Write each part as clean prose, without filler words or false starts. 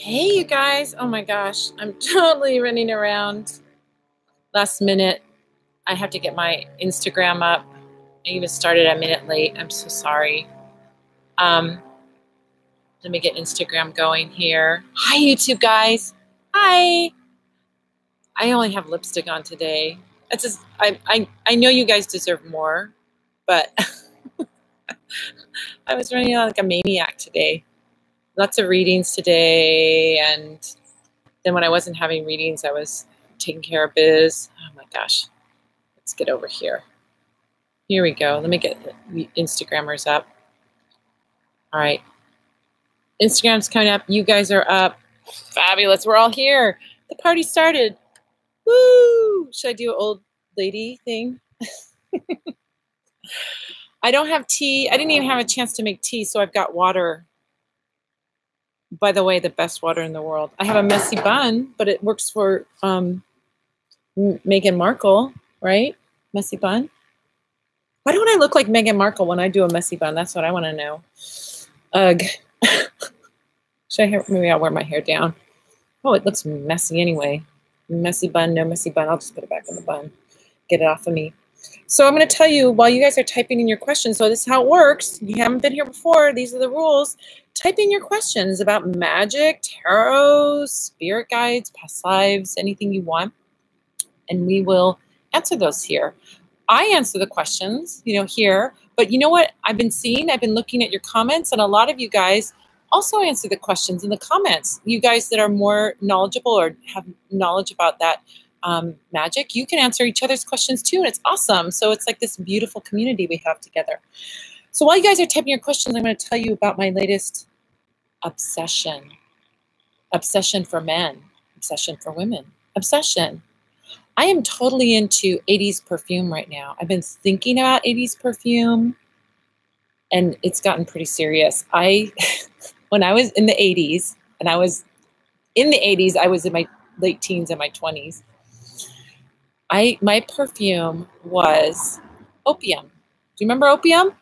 Hey, you guys. Oh my gosh. I'm totally running around last minute. I have to get my Instagram up. I even started a minute late. I'm so sorry. Um, Let me get Instagram going here. Hi, YouTube guys. Hi. I only have lipstick on today. It's just, I know you guys deserve more, but I was running on like a maniac today. Lots of readings today, and then when I wasn't having readings, I was taking care of biz. Oh my gosh. Let's get over here. Here we go. Let me get the Instagrammers up. All right. Instagram's coming up. You guys are up. Fabulous. We're all here. The party started. Woo! Should I do an old lady thing? I don't have tea. I didn't even have a chance to make tea, so I've got water. By the way, the best water in the world. I have a messy bun, but it works for Meghan Markle, right? Messy bun. Why don't I look like Meghan Markle when I do a messy bun? That's what I want to know. Ugh. Maybe I'll wear my hair down. Oh, it looks messy anyway. Messy bun, no messy bun. I'll just put it back in the bun. Get it off of me. So I'm going to tell you while you guys are typing in your questions. So this is how it works. You haven't been here before. These are the rules. Type in your questions about magic, tarot, spirit guides, past lives, anything you want. And we will answer those here. I answer the questions, here. But you know what I've been seeing? I've been looking at your comments, and a lot of you guys also answer the questions in the comments. You guys that are more knowledgeable or have knowledge about that magic, you can answer each other's questions too, and it's awesome. So it's like this beautiful community we have together. So while you guys are typing your questions, I'm going to tell you about my latest obsession. Obsession for men, obsession for women, obsession. I am totally into 80s perfume right now. I've been thinking about 80s perfume, and it's gotten pretty serious. When I was in the 80s, and I was in my late teens and my 20s, my perfume was opium. Do you remember opium?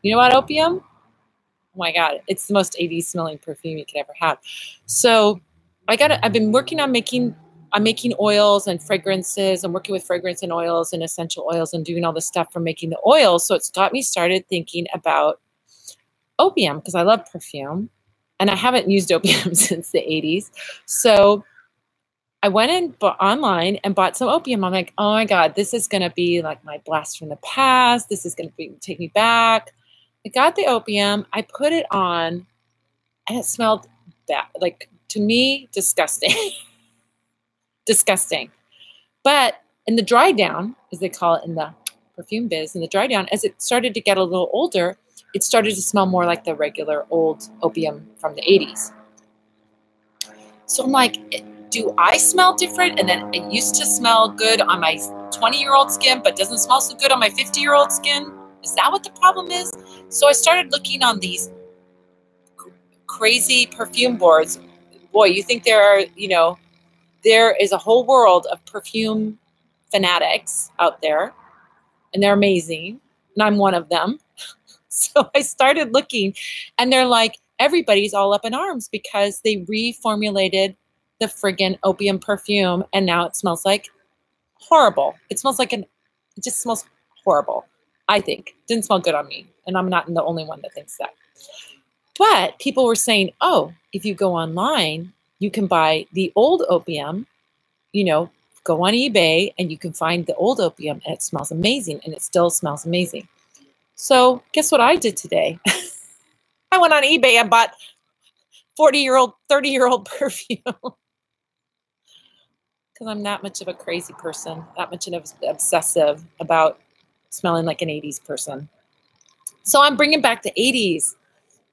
You know about opium? Oh my God, it's the most 80s smelling perfume you could ever have. So I've been working on making oils and fragrances. I'm working with fragrance and oils and essential oils and doing all this stuff for making the oils. So it's got me started thinking about opium because I love perfume, and I haven't used opium since the 80s. So I went in online and bought some opium. I'm like, oh my God, this is going to be like my blast from the past. This is going to take me back. I got the opium. I put it on, and it smelled bad. Like, to me, disgusting. Disgusting. But in the dry down, as they call it in the perfume biz, in the dry down, as it started to get a little older, it started to smell more like the regular old opium from the 80s. So I'm like, do I smell different? And then it used to smell good on my 20-year-old skin, but doesn't smell so good on my 50-year-old skin. Is that what the problem is? So I started looking on these crazy perfume boards. Boy, you think there is a whole world of perfume fanatics out there, and they're amazing, and I'm one of them. So I started looking, and they're like, everybody's all up in arms because they reformulated the friggin' opium perfume, and now it smells like horrible. It just smells horrible, I think. Didn't smell good on me, and I'm not the only one that thinks that. But people were saying, oh, if you go online, you can buy the old opium, go on eBay, and you can find the old opium, and it smells amazing, and it still smells amazing. So guess what I did today? I went on eBay and bought 40-year-old, 30-year-old perfume. Because I'm that much of a crazy person, that much of an obsessive about smelling like an 80s person. So I'm bringing back the 80s.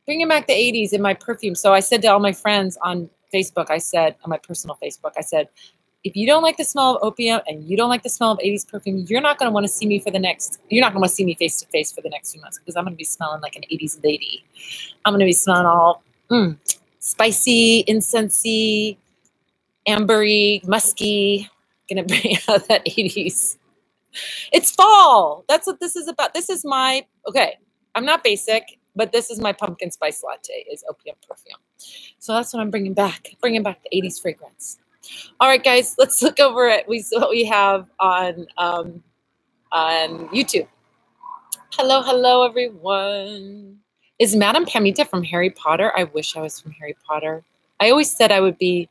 Bringing back the 80s in my perfume. So I said to all my friends on Facebook, on my personal Facebook, I said, if you don't like the smell of opium and you don't like the smell of 80s perfume, you're not going to want to see me you're not going to want to see me face to face for the next few months, because I'm going to be smelling like an 80s lady. I'm going to be smelling all spicy, incensey, ambery, musky, going to bring out that 80s. It's fall. That's what this is about. Okay, I'm not basic. But this is my pumpkin spice latte, is opium perfume. So that's what I'm bringing back the 80s fragrance. All right, guys, let's look over at what we have on YouTube. Hello, everyone. Is Madame Pamita from Harry Potter? I wish I was from Harry Potter. I always said I would be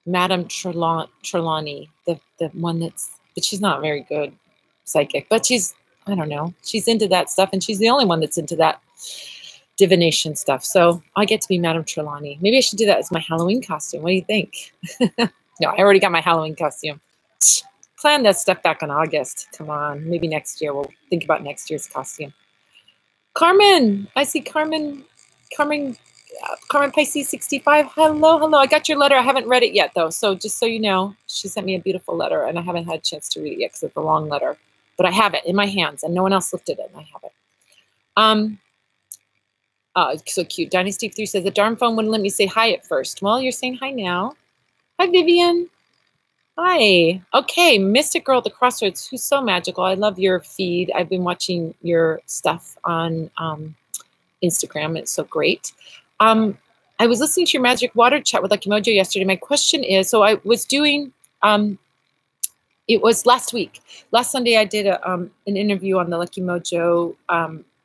Madame Trelawney, the one but she's not very good psychic, but she's, I don't know, she's into that stuff, and she's the only one that's into that divination stuff. So I get to be Madame Trelawney. Maybe I should do that as my Halloween costume. What do you think? No, I already got my Halloween costume. Plan that stuff back in August. Come on, maybe next year we'll think about next year's costume. Carmen, I see Carmen Pisces 65. Hello. I got your letter. I haven't read it yet, though. So just so you know, she sent me a beautiful letter, and I haven't had a chance to read it yet because it's a long letter. But I have it in my hands, and no one else looked at it, and I have it. It's so cute. Dynasty 3 says, the darn phone wouldn't let me say hi at first. Well, you're saying hi now. Hi, Vivian. Hi. Okay, Mystic Girl at the Crossroads, who's so magical. I love your feed. I've been watching your stuff on Instagram. It's so great. I was listening to your Magic Water chat with Lucky Mojo yesterday. My question is, so I was doing, it was last week. Last Sunday, I did an interview on the Lucky Mojo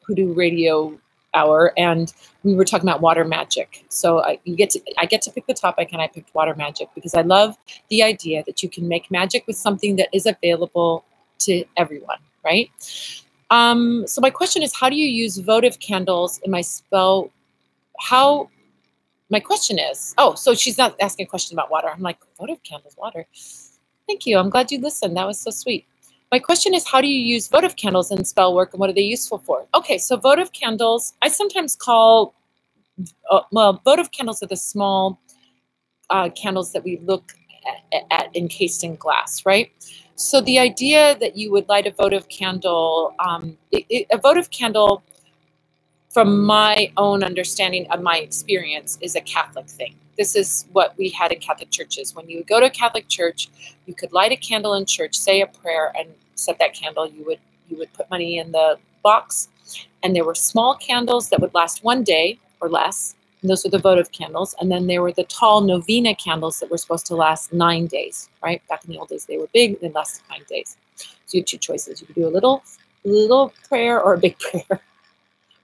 Hoodoo Radio Hour, and we were talking about water magic. So I get to pick the topic, and I picked water magic because I love the idea that you can make magic with something that is available to everyone, right? So my question is, how do you use votive candles in my spell? My question is, so she's not asking a question about water. I'm like, votive candles, water. Thank you. I'm glad you listened. That was so sweet. My question is, how do you use votive candles in spell work, and what are they useful for? Okay, so votive candles, I sometimes call, votive candles are the small candles that we look at encased in glass, right? So the idea that you would light a votive candle, a votive candle, from my own understanding of my experience, is a Catholic thing. This is what we had in Catholic churches. When you would go to a Catholic church, you could light a candle in church, say a prayer, and set that candle. You would put money in the box, and there were small candles that would last 1 day or less, and those were the votive candles. And then there were the tall novena candles that were supposed to last 9 days, right? Back in the old days, they were big, they lasted 9 days. So you had two choices. You could do a little prayer or a big prayer.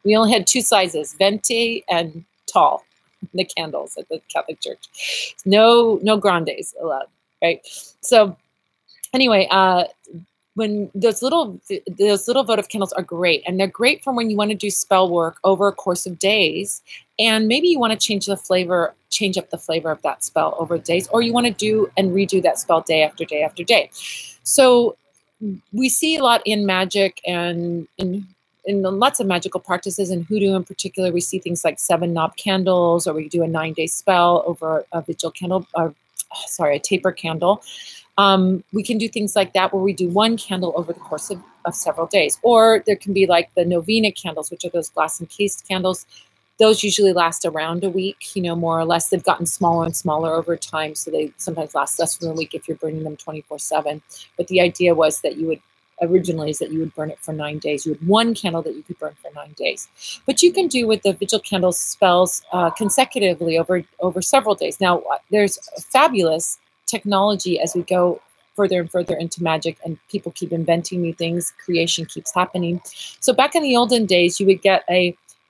We only had two sizes, venti and tall, the candles at the Catholic Church. No grandes allowed, right? So anyway, when those little votive candles are great, and they're great for when you want to do spell work over a course of days, and maybe you want to change up the flavor of that spell over days, or you want to do and redo that spell day after day after day. So we see a lot in magic and in lots of magical practices, in hoodoo in particular. We see things like 7 knob candles, or we do a 9-day spell over a vigil candle, a taper candle. We can do things like that where we do 1 candle over the course of several days. Or there can be like the novena candles, which are those glass encased candles. Those usually last around a week, more or less. They've gotten smaller and smaller over time, so they sometimes last less than a week if you're burning them 24/7. But the idea was that you would burn it for 9 days. You had 1 candle that you could burn for 9 days. But you can do with the vigil candle spells consecutively over several days. Now, there's fabulous technology as we go further and further into magic, and people keep inventing new things. Creation keeps happening. So back in the olden days, you would get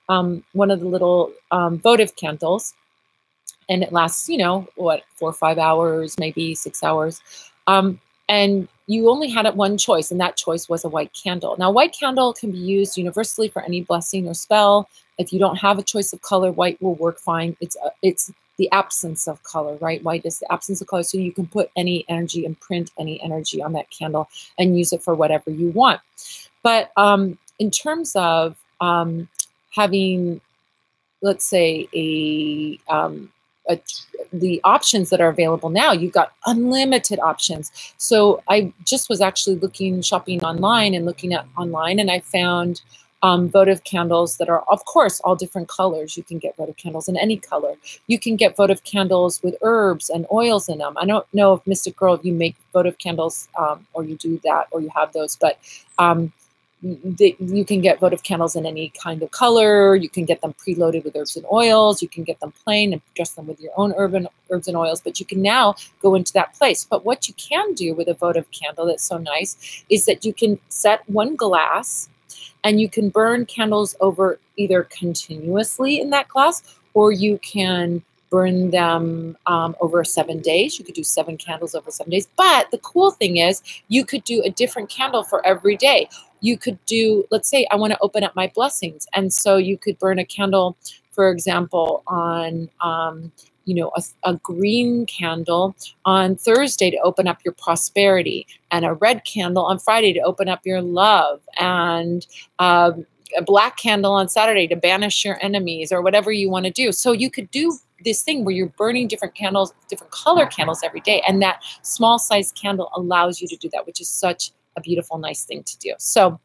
one of the little votive candles, and it lasts, 4 or 5 hours, maybe 6 hours. And you only had one choice, and that choice was a white candle. Now, white candle can be used universally for any blessing or spell. If you don't have a choice of color, white will work fine. It's the absence of color, right? White is the absence of color, so you can put any energy and print any energy on that candle and use it for whatever you want. But in terms of having, let's say, the options that are available now, you've got unlimited options. So I just was actually shopping online, and I found votive candles that are, of course, all different colors. You can get votive candles in any color. You can get votive candles with herbs and oils in them. I don't know if Mystic Girl, if you make votive candles or you do that or you have those, but you can get votive candles in any kind of color. You can get them preloaded with herbs and oils. You can get them plain and dress them with your own herbs and oils. But you can now go into that place. But what you can do with a votive candle that's so nice is that you can set one glass and you can burn candles over either continuously in that glass, or you can burn them over 7 days. You could do 7 candles over 7 days. But the cool thing is you could do a different candle for every day. You could do, let's say I want to open up my blessings. And so you could burn a candle, for example, on, a green candle on Thursday to open up your prosperity, and a red candle on Friday to open up your love, and a black candle on Saturday to banish your enemies, or whatever you want to do. So you could do this thing where you're burning different candles, different color candles every day. And that small size candle allows you to do that, which is such a beautiful, nice thing to do. So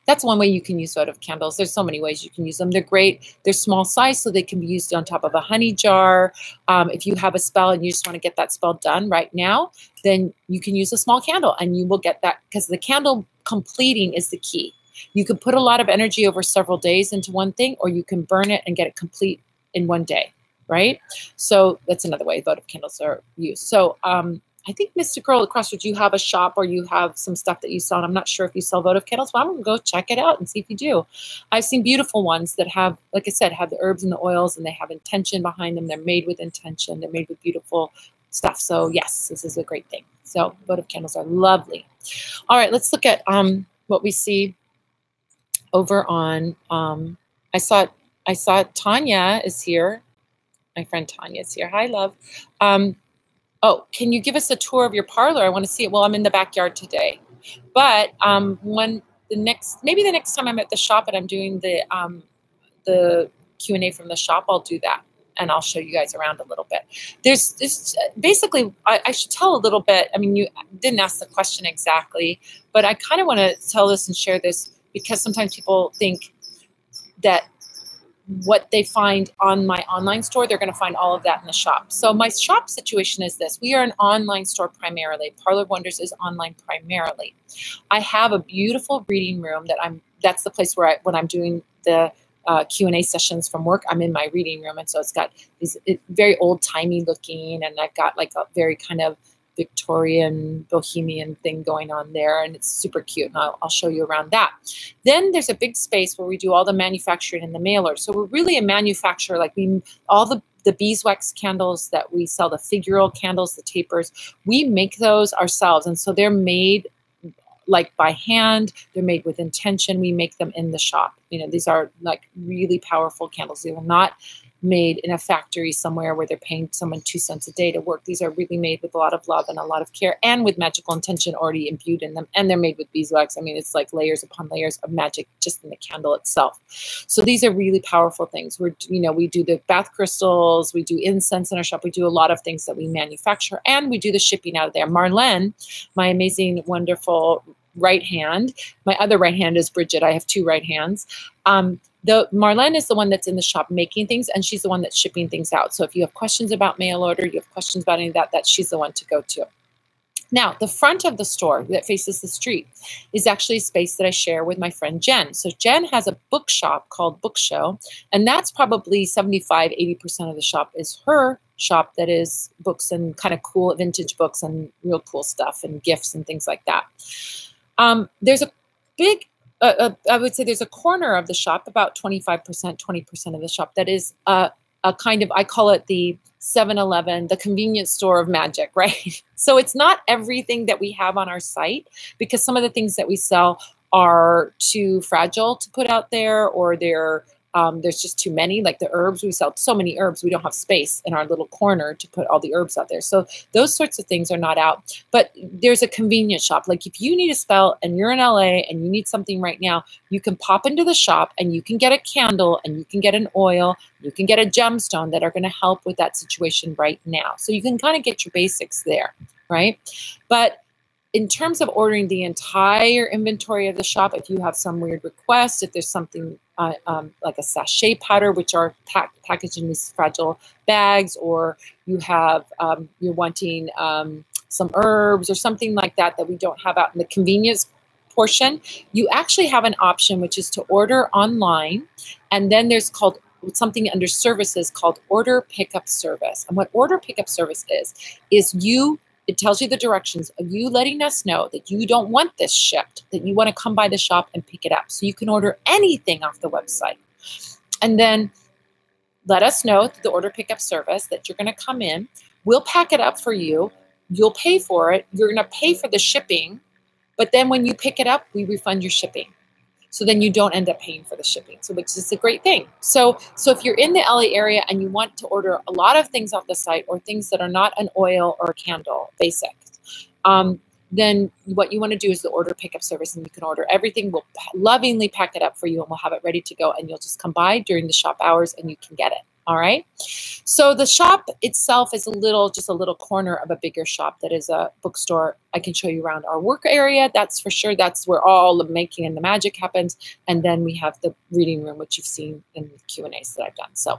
that's one way you can use votive candles. There's so many ways you can use them. They're great. They're small size, so they can be used on top of a honey jar. If you have a spell and you just want to get that spell done right now, then you can use a small candle and you will get that, because the candle completing is the key. You can put a lot of energy over several days into one thing, or you can burn it and get it complete in one day, right? So that's another way votive candles are used. So I think, Mystic Girl at Crossroads, you have a shop or you have some stuff that you sell. And I'm not sure if you sell votive candles, but I'm going to go check it out and see if you do. I've seen beautiful ones that have, like I said, have the herbs and the oils, and they have intention behind them. They're made with intention. They're made with beautiful stuff. So yes, this is a great thing. So votive candles are lovely. All right, let's look at what we see over on, I saw Tanya is here. My friend Tanya is here. Hi, love. Oh, can you give us a tour of your parlor? I want to see it. Well, I'm in the backyard today. But maybe the next time I'm at the shop and I'm doing the Q&A from the shop, I'll do that. And I'll show you guys around a little bit. There's basically, I should tell a little bit. I mean, you didn't ask the question exactly, but I kind of want to tell this and share this, because sometimes people think that what they find on my online store, they're going to find all of that in the shop. So my shop situation is this. We are an online store primarily. Parlor of Wonders is online primarily. I have a beautiful reading room that's the place where when I'm doing the Q&A sessions from work, I'm in my reading room. And so it's got these very old-timey looking, and I've got like a very kind of Victorian bohemian thing going on there, and it's super cute, and I'll show you around that. Then there's a big space where we do all the manufacturing and the mailers. So we're really a manufacturer. Like all the beeswax candles that we sell, the figural candles, the tapers, we make those ourselves, and so they're made like by hand. They're made with intention. We make them in the shop. These are like really powerful candles. They are not made in a factory somewhere where they're paying someone 2 cents a day to work. These are really made with a lot of love and a lot of care, and with magical intention already imbued in them. And they're made with beeswax. I mean, it's like layers upon layers of magic just in the candle itself. So these are really powerful things. We do the bath crystals, we do incense in our shop, we do a lot of things that we manufacture, and we do the shipping out of there. Marlene, my amazing, wonderful right hand, my other right hand is Bridget. I have 2 right hands. Marlene is the one that's in the shop making things, and she's the one that's shipping things out. So if you have questions about mail order, you have questions about any of that, she's the one to go to. Now, the front of the store that faces the street is actually a space that I share with my friend Jen. So Jen has a bookshop called Book Show, and that's probably 75–80% of the shop is her shop that is books and kind of cool vintage books and real cool stuff and gifts and things like that. There's a big I would say there's a corner of the shop, about 25%, 20% of the shop, that is a kind of, I call it the 7-Eleven, the convenience store of magic, right? So it's not everything that we have on our site, because some of the things that we sell are too fragile to put out there, or there's just too many. Like the herbs, we sell so many herbs, we don't have space in our little corner to put all the herbs out there. So those sorts of things are not out. But there's a convenience shop. Like if you need a spell and you're in LA and you need something right now, you can pop into the shop and you can get a candle and you can get an oil, you can get a gemstone that are going to help with that situation right now. So you can kind of get your basics there, right? But in terms of ordering the entire inventory of the shop, if you have some weird request, if there's something like a sachet powder, which are packaged in these fragile bags, or you have you're wanting some herbs or something like that we don't have out in the convenience portion, you actually have an option, which is to order online. And then there's called something under services called order pickup service. And what order pickup service is it tells you the directions of you letting us know that you don't want this shipped, that you want to come by the shop and pick it up. So you can order anything off the website. And then let us know through the order pickup service that you're going to come in. We'll pack it up for you. You'll pay for it. You're going to pay for the shipping. But then when you pick it up, we refund your shipping. So then you don't end up paying for the shipping, so which is a great thing. So if you're in the LA area and you want to order a lot of things off the site or things that are not an oil or a candle, basics, then what you want to do is the order pickup service, and you can order everything. We'll lovingly pack it up for you, and we'll have it ready to go, and you'll just come by during the shop hours and you can get it. All right. So the shop itself is just a little corner of a bigger shop that is a bookstore. I can show you around our work area. That's for sure. That's where all the making and the magic happens. And then we have the reading room, which you've seen in the Q&As that I've done. So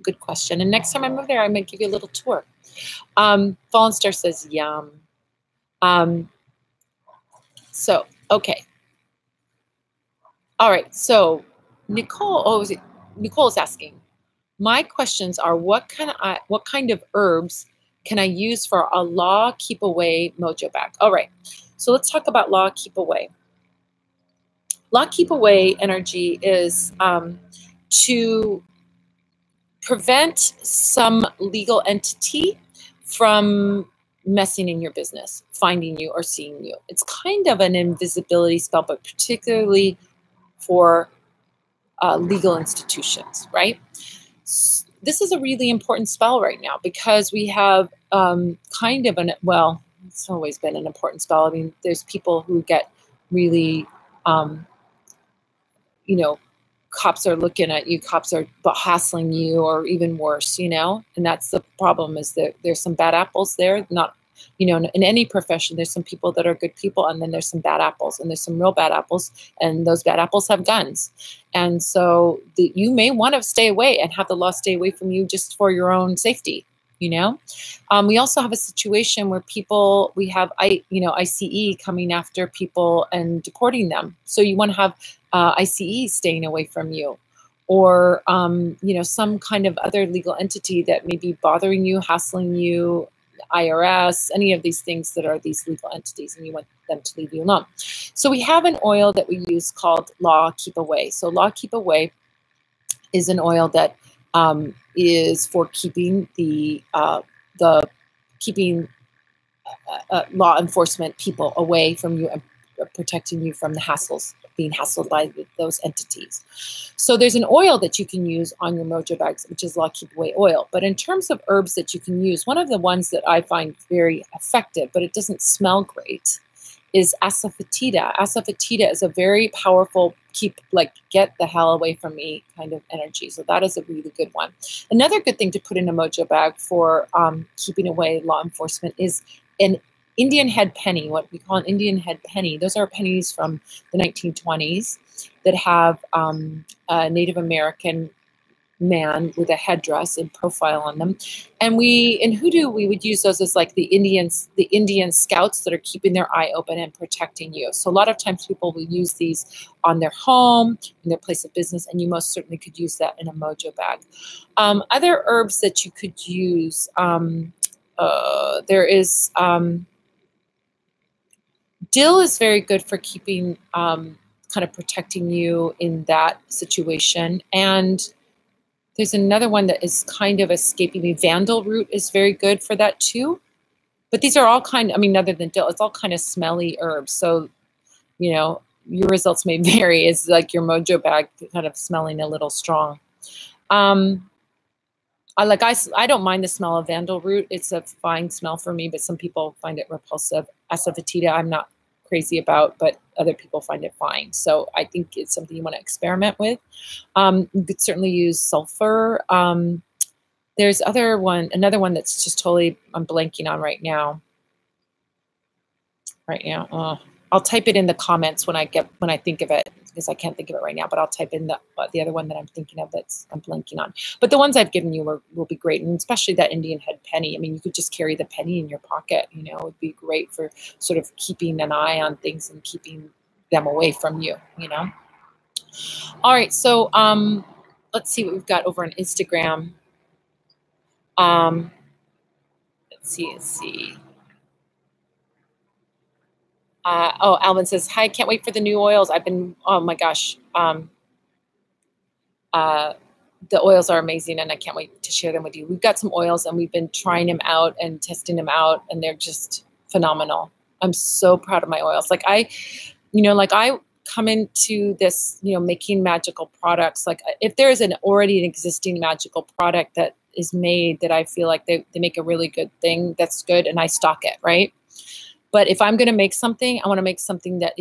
good question. And next time I move there, I might give you a little tour. Fallen Star says, yum. Okay. All right. So Nicole is asking, my questions are, what kind of herbs can I use for a law keep away mojo bag? All right, so let's talk about law keep away. Law keep away energy is to prevent some legal entity from messing in your business, finding you or seeing you. It's kind of an invisibility spell, but particularly for legal institutions, right? This is a really important spell right now because we have it's always been an important spell. I mean, there's people who get really, cops are looking at you, cops are hassling you, or even worse, and that's the problem, is that there's some bad apples there. Not, in any profession, there's some people that are good people, and then there's some bad apples, and there's some real bad apples, and those bad apples have guns. And so you may want to stay away and have the law stay away from you just for your own safety. We also have a situation where we have ICE coming after people and deporting them. So you want to have ICE staying away from you, or some kind of other legal entity that may be bothering you, hassling you, IRS, any of these things that are these legal entities, and you want them to leave you alone. So we have an oil that we use called Law Keep Away. So Law Keep Away is an oil that is for keeping law enforcement people away from you and protecting you from the hassles, being hassled by those entities. So there's an oil that you can use on your mojo bags, which is Law Keep Away oil. But in terms of herbs that you can use, one of the ones that I find very effective, but it doesn't smell great, is asafoetida. Asafoetida is a very powerful get the hell away from me kind of energy. So that is a really good one. Another good thing to put in a mojo bag for keeping away law enforcement is an Indian head penny, what we call an Indian head penny. Those are pennies from the 1920s that have a Native American man with a headdress and profile on them. And in hoodoo, we would use those as like the Indian scouts that are keeping their eye open and protecting you. So a lot of times people will use these on their home, in their place of business, and you most certainly could use that in a mojo bag. Other herbs that you could use, there is dill is very good for keeping, kind of protecting you in that situation. And there's another one that is kind of escaping me. Vandal root is very good for that too. But these are all other than dill, it's all kind of smelly herbs. So, your results may vary. It's like your mojo bag kind of smelling a little strong. I don't mind the smell of vandal root. It's a fine smell for me, but some people find it repulsive. Asafoetida, I'm not crazy about, but other people find it fine. So I think it's something you want to experiment with. You could certainly use sulfur. There's another one that's just totally, I'm blanking on right now. I'll type it in the comments when I think of it. because I can't think of it right now, but I'll type in the other one that I'm thinking of I'm blanking on. But the ones I've given you will be great, and especially that Indian head penny. I mean, you could just carry the penny in your pocket. You know, it would be great for sort of keeping an eye on things and keeping them away from you, you know. All right, so let's see what we've got over on Instagram. Let's see. Oh, Alvin says, hi, can't wait for the new oils. Oh my gosh. The oils are amazing and I can't wait to share them with you. We've got some oils and we've been trying them out and testing them out and they're just phenomenal. I'm so proud of my oils. Like I come into this, making magical products. Like if there is already an existing magical product that is made that I feel like they make a really good thing, that's good, and I stock it, right? But if I'm going to make something, I want to make something that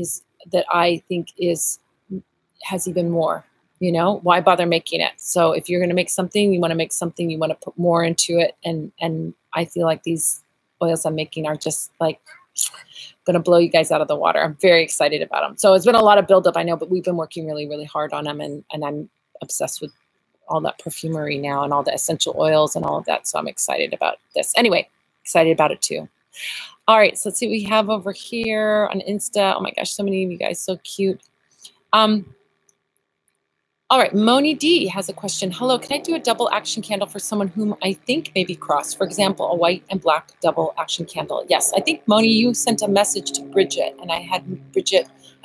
I think has even more. Why bother making it? So if you're going to make something, you want to put more into it. And I feel like these oils I'm making are just like going to blow you guys out of the water. I'm very excited about them. So it's been a lot of buildup, I know, but we've been working really, really hard on them. And I'm obsessed with all that perfumery now and all the essential oils and all of that. So I'm excited about this. Anyway, excited about it too. All right, so let's see what we have over here on Insta. Oh my gosh, so many of you guys, so cute. All right, Moni D has a question. Hello, can I do a double action candle for someone whom I think may be crossed? For example, a white and black double action candle. Yes, I think, Moni, you sent a message to Bridget, and I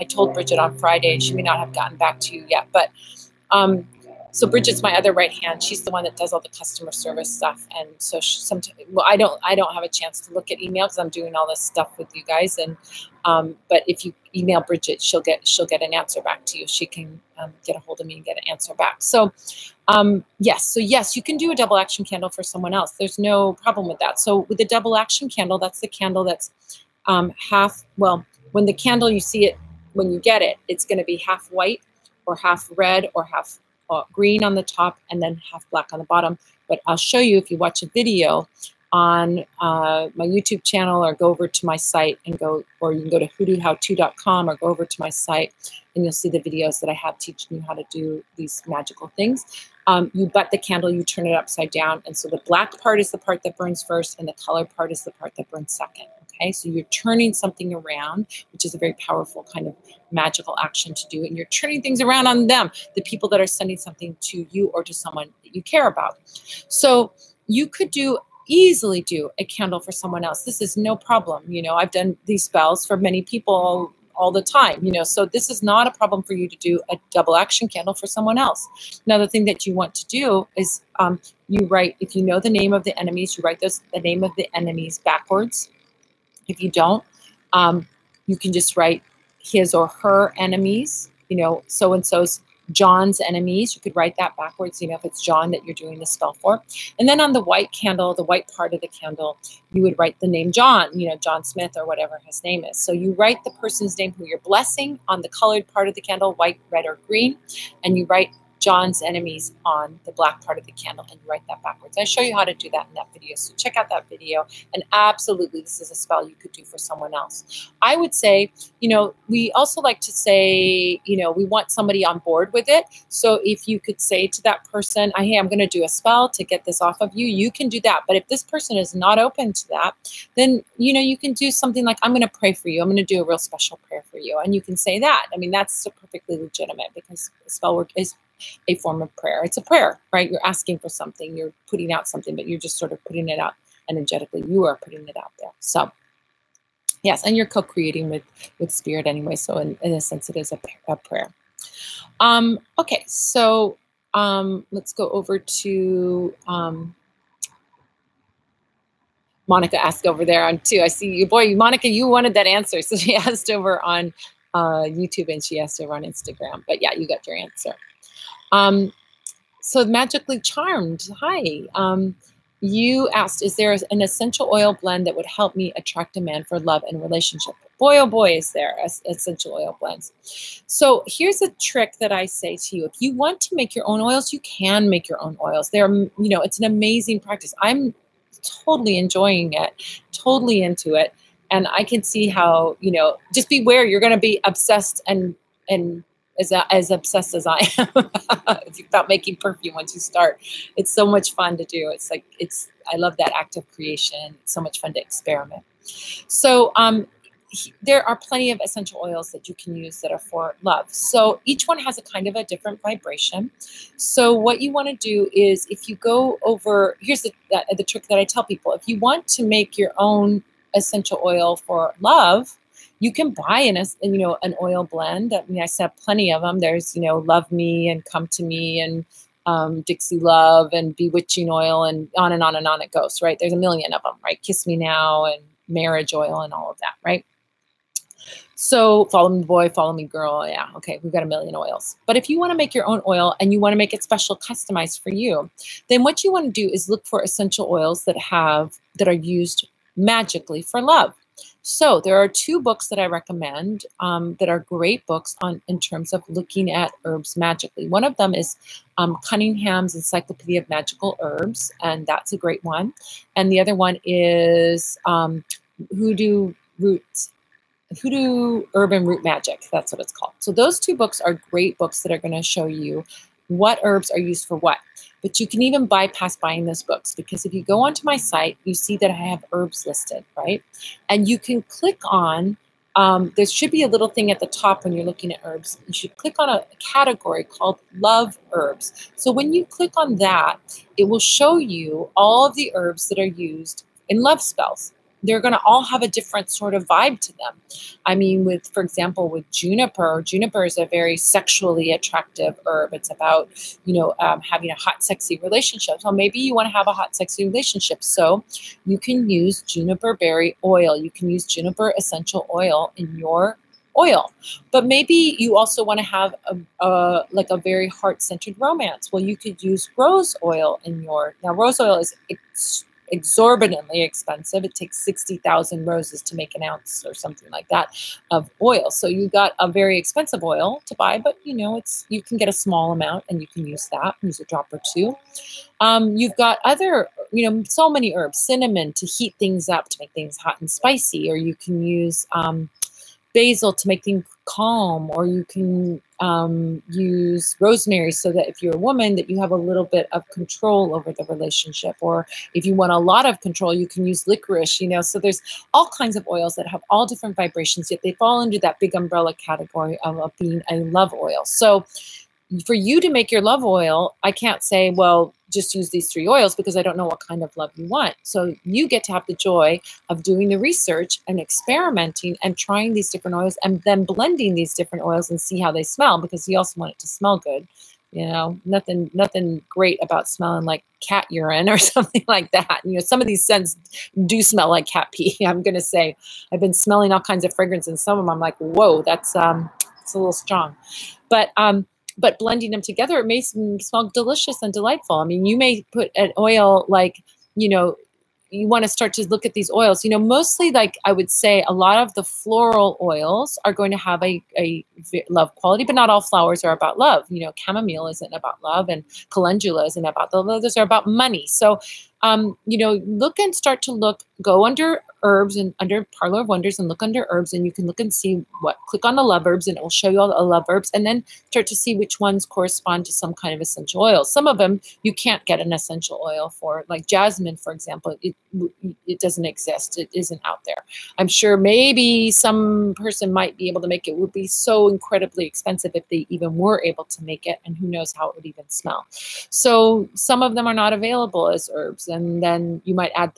told Bridget on Friday. She may not have gotten back to you yet, but so Bridget's my other right hand. She's the one that does all the customer service stuff. And so I don't have a chance to look at email because I'm doing all this stuff with you guys. And but if you email Bridget, she'll get an answer back to you. She can get a hold of me and get an answer back. So yes, you can do a double action candle for someone else. There's no problem with that. So with the double action candle, that's the candle that's when the candle, you see it, when you get it, it's going to be half white or half red or half green on the top and then half black on the bottom. But I'll show you if you watch a video on my YouTube channel or go over to my site or you can go to hoodoohow2.com or go over to my site and you'll see the videos that I have teaching you how to do these magical things. You butt the candle, you turn it upside down. And so the black part is the part that burns first and the colored part is the part that burns second. Okay, so you're turning something around, which is a very powerful kind of magical action to do. And you're turning things around on them, the people that are sending something to you or to someone that you care about. So you could easily do a candle for someone else. This is no problem. I've done these spells for many people all the time, so this is not a problem for you to do a double action candle for someone else. Now, the thing that you want to do is you write, if you know the name of the enemies, you write the name of the enemies backwards. If you don't, you can just write his or her enemies, so-and-so's John's enemies. You could write that backwards, if it's John that you're doing the spell for. And then on the white candle, the white part of the candle, you would write the name John, John Smith or whatever his name is. So you write the person's name who you're blessing on the colored part of the candle, white, red, or green, and you write John's enemies on the black part of the candle and you write that backwards. I show you how to do that in that video. So check out that video. And absolutely, this is a spell you could do for someone else. I would say, we also like to say, we want somebody on board with it. So if you could say to that person, hey, I'm going to do a spell to get this off of you, you can do that. But if this person is not open to that, then, you can do something like, I'm going to pray for you. I'm going to do a real special prayer for you. And you can say that. I mean, that's perfectly legitimate because spell work is a form of prayer. It's a prayer, right? You're asking for something, you're putting out something, but you're just sort of putting it out energetically. You are putting it out there. So yes, and you're co-creating with spirit anyway. So in a sense, it is a prayer. Okay, so let's go over to Monica asked over there on too. I see you, boy, Monica, you wanted that answer. So she asked over on YouTube and she asked over on Instagram. But yeah, you got your answer. So Magically Charmed, hi. You asked, is there an essential oil blend that would help me attract a man for love and relationship? Boy, oh boy, is there essential oil blends. So here's a trick that I say to you. If you want to make your own oils, you can make your own oils. It's an amazing practice. I'm totally enjoying it, totally into it. And I can see how, just beware, you're going to be obsessed and as obsessed as I am about making perfume once you start. It's so much fun to do. It's like, I love that act of creation. It's so much fun to experiment. So there are plenty of essential oils that you can use that are for love. So each one has a kind of a different vibration. So what you want to do is, if you go over, here's the trick that I tell people. If you want to make your own essential oil for love, you can buy an oil blend. I mean, I said plenty of them. There's, Love Me and Come to Me and Dixie Love and Bewitching Oil, and on and on and on it goes, right? There's a million of them, right? Kiss Me Now and Marriage Oil and all of that, right? So Follow Me Boy, Follow Me Girl. Yeah, okay, we've got a million oils. But if you want to make your own oil and you want to make it special, customized for you, then what you want to do is look for essential oils that are used magically for love. So there are 2 books that I recommend that are great books in terms of looking at herbs magically. One of them is Cunningham's Encyclopedia of Magical Herbs, and that's a great one. And the other one is Hoodoo Herb and Root Magic. That's what it's called. So those 2 books are great books that are going to show you what herbs are used for what. But you can even bypass buying those books, because if you go onto my site, you see that I have herbs listed, right? And you can click on, there should be a little thing at the top when you're looking at herbs. You should click on a category called Love Herbs. So when you click on that, it will show you all of the herbs that are used in love spells. They're going to all have a different sort of vibe to them. I mean, for example, with juniper is a very sexually attractive herb. It's about, having a hot, sexy relationship. So maybe you want to have a hot, sexy relationship. So you can use juniper berry oil. You can use juniper essential oil in your oil. But maybe you also want to have a very heart-centered romance. Well, you could use rose oil in your. Now, rose oil is exorbitantly expensive. It takes 60,000 roses to make an ounce or something like that of oil. So you got a very expensive oil to buy, but you can get a small amount and you can use that. Use a drop or 2. You've got other, so many herbs, cinnamon to heat things up, to make things hot and spicy, or you can use basil to make things calm, or you can use rosemary so that if you're a woman, that you have a little bit of control over the relationship, or if you want a lot of control, you can use licorice, so there's all kinds of oils that have all different vibrations, yet they fall under that big umbrella category of being a love oil. So for you to make your love oil, I can't say, well, just use these 3 oils, because I don't know what kind of love you want. So you get to have the joy of doing the research and experimenting and trying these different oils and then blending these different oils and see how they smell, because you also want it to smell good. Nothing great about smelling like cat urine or something like that. Some of these scents do smell like cat pee. I'm going to say I've been smelling all kinds of fragrance, and some of them I'm like, whoa, that's it's a little strong. But blending them together, it may smell delicious and delightful. I mean, you may put an oil like, you want to start to look at these oils. Mostly, like I would say, a lot of the floral oils are going to have a love quality, but not all flowers are about love. Chamomile isn't about love, and calendula isn't about love. Those are about money. So, look and start to look, go under herbs and under Parlor of Wonders and look under herbs, and you can look and see click on the love herbs, and it will show you all the love herbs, and then start to see which ones correspond to some kind of essential oil. Some of them you can't get an essential oil for, like jasmine, for example. It doesn't exist. It isn't out there. I'm sure maybe some person might be able to make it. It would be so incredibly expensive if they even were able to make it, and who knows how it would even smell. So some of them are not available as herbs, and then you might add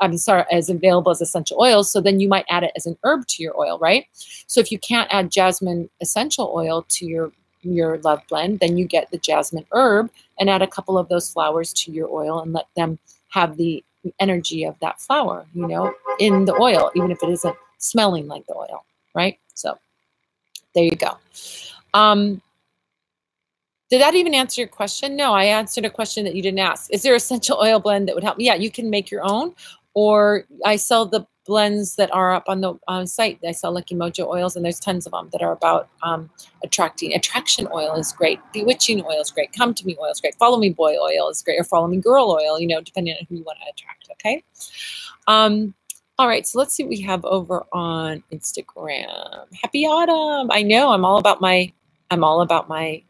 as available as essential oils. So then you might add it as an herb to your oil, right? So if you can't add jasmine essential oil to your love blend, then you get the jasmine herb and add a couple of those flowers to your oil and let them have the energy of that flower, in the oil, even if it isn't smelling like the oil, right? So there you go. Did that even answer your question? No, I answered a question that you didn't ask. Is there essential oil blend that would help? Yeah, you can make your own, or I sell the blends that are up on the site. I sell Lucky Mojo oils, and there's tons of them that are about attracting. Attraction oil is great. Bewitching oil is great. Come to Me oil is great. Follow Me Boy oil is great, or Follow Me Girl oil, depending on who you want to attract, okay? All right, so let's see what we have over on Instagram. Happy autumn. I know, I'm all about my I'm all about my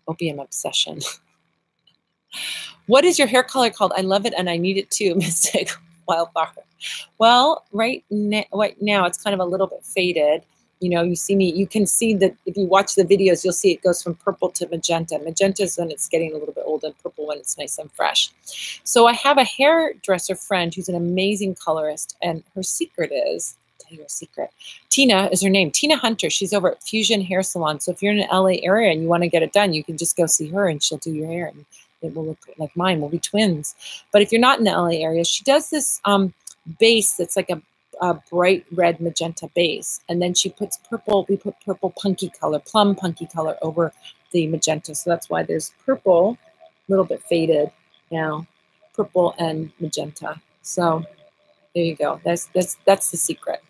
opium obsession. What is your hair color called? I love it and I need it too, Mystic Wildflower. Well, right now it's kind of a little bit faded. You know, you see me, you can see that if you watch the videos, you'll see it goes from purple to magenta. Magenta is when it's getting a little bit old and purple when it's nice and fresh. So I have a hairdresser friend who's an amazing colorist, and her secret is, I'll tell you a secret. Tina is her name, Tina Hunter. She's over at Fusion Hair Salon. So if you're in the LA area and you want to get it done, you can just go see her and she'll do your hair and it will look like mine. We'll be twins. But if you're not in the LA area, she does this base that's like a bright red magenta base, and then she puts purple, we put purple punky color, plum punky color over the magenta. So that's why there's purple, a little bit faded now, purple and magenta. So there you go. That's the secret.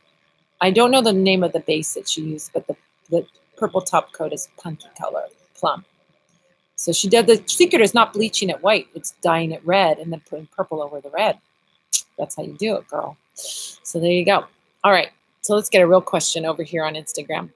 I don't know the name of the base that she used, but the purple top coat is punky color, plum. So she did, the secret is not bleaching it white, it's dyeing it red and then putting purple over the red. That's how you do it, girl. So there you go. All right. So let's get a real question over here on Instagram.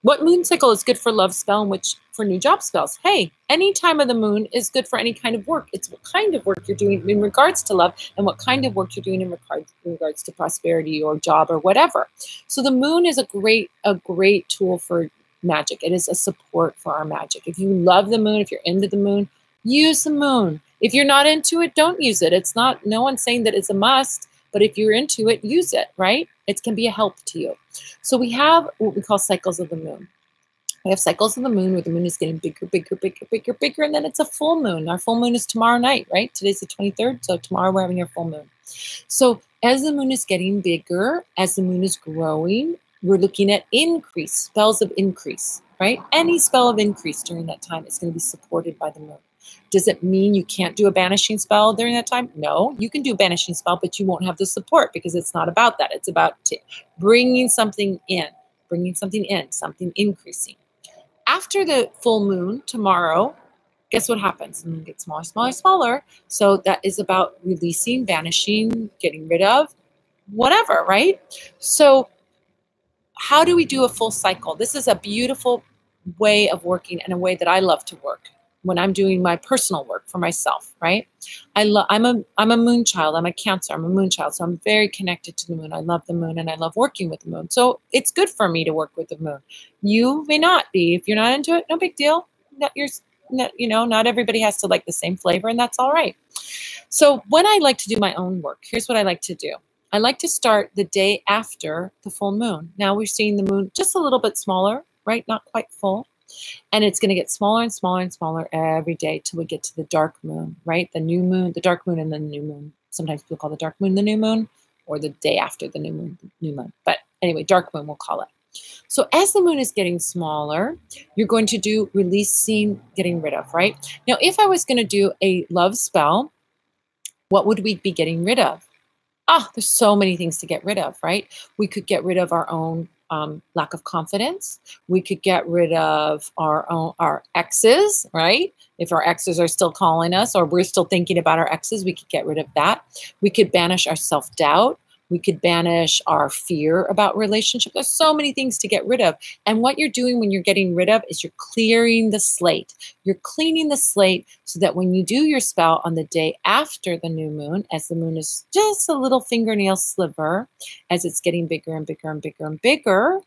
What moon cycle is good for love spell and which for new job spells? Hey, any time of the moon is good for any kind of work. It's what kind of work you're doing in regards to love and what kind of work you're doing in regards to prosperity or job or whatever. So the moon is a great tool for magic. It is a support for our magic. If you love the moon, if you're into the moon, use the moon. If you're not into it, don't use it. It's not, no one's saying that it's a must, but if you're into it, use it, right? It can be a help to you. So we have what we call cycles of the moon. We have cycles of the moon where the moon is getting bigger, bigger, bigger, bigger, bigger, and then it's a full moon. Our full moon is tomorrow night, right? Today's the 23rd, so tomorrow we're having our full moon. So as the moon is getting bigger, as the moon is growing, we're looking at increase, spells of increase, right? Any spell of increase during that time is going to be supported by the moon. Does it mean you can't do a banishing spell during that time? No, you can do a banishing spell, but you won't have the support because it's not about that. It's about bringing something in, something increasing. After the full moon tomorrow, guess what happens? The moon gets smaller, smaller, smaller. So that is about releasing, vanishing, getting rid of, whatever, right? So how do we do a full cycle? This is a beautiful way of working and a way that I love to work when I'm doing my personal work for myself, right? I'm a moon child. I'm a Cancer. I'm a moon child. So I'm very connected to the moon. I love the moon and I love working with the moon. So it's good for me to work with the moon. You may not be. If you're not into it, no big deal. Not everybody has to like the same flavor, and that's all right. So when I like to do my own work, here's what I like to do. I like to start the day after the full moon. Now we're seeing the moon just a little bit smaller, right? Not quite full. And it's going to get smaller and smaller and smaller every day till we get to the dark moon, right? The new moon, the dark moon, and then the new moon. Sometimes people call the dark moon the new moon, or the day after the new moon. But anyway, dark moon we'll call it. So as the moon is getting smaller, you're going to do releasing, getting rid of, right? Now, if I was going to do a love spell, what would we be getting rid of? There's so many things to get rid of, right? We could get rid of our own lack of confidence. We could get rid of our exes, right? If our exes are still calling us or we're still thinking about our exes, we could get rid of that. We could banish our self-doubt. We could banish our fear about relationship. There's so many things to get rid of. And what you're doing when you're getting rid of is you're clearing the slate. You're cleaning the slate so that when you do your spell on the day after the new moon, as the moon is just a little fingernail sliver, as it's getting bigger and bigger and bigger and bigger,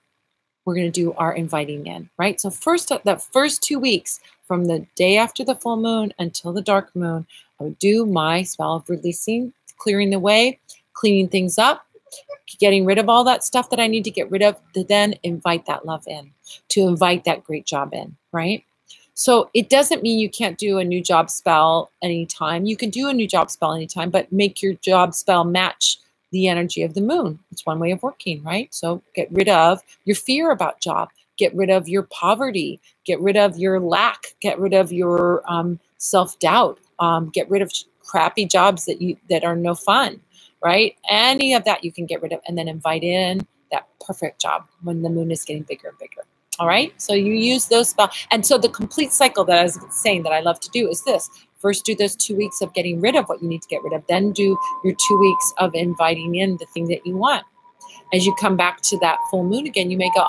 we're going to do our inviting in, right? So that first 2 weeks from the day after the full moon until the dark moon, I would do my spell of releasing, clearing the way, cleaning things up, getting rid of all that stuff that I need to get rid of, to then invite that love in, to invite that great job in, right? So it doesn't mean you can't do a new job spell anytime. You can do a new job spell anytime, but make your job spell match the energy of the moon. It's one way of working, right? So get rid of your fear about job, get rid of your poverty, get rid of your lack, get rid of your self-doubt, get rid of crappy jobs that are no fun. Right? Any of that you can get rid of and then invite in that perfect job when the moon is getting bigger and bigger. All right? So you use those spells. And so the complete cycle that I was saying that I love to do is this. First, do those 2 weeks of getting rid of what you need to get rid of. Then do your 2 weeks of inviting in the thing that you want. As you come back to that full moon again, you may go,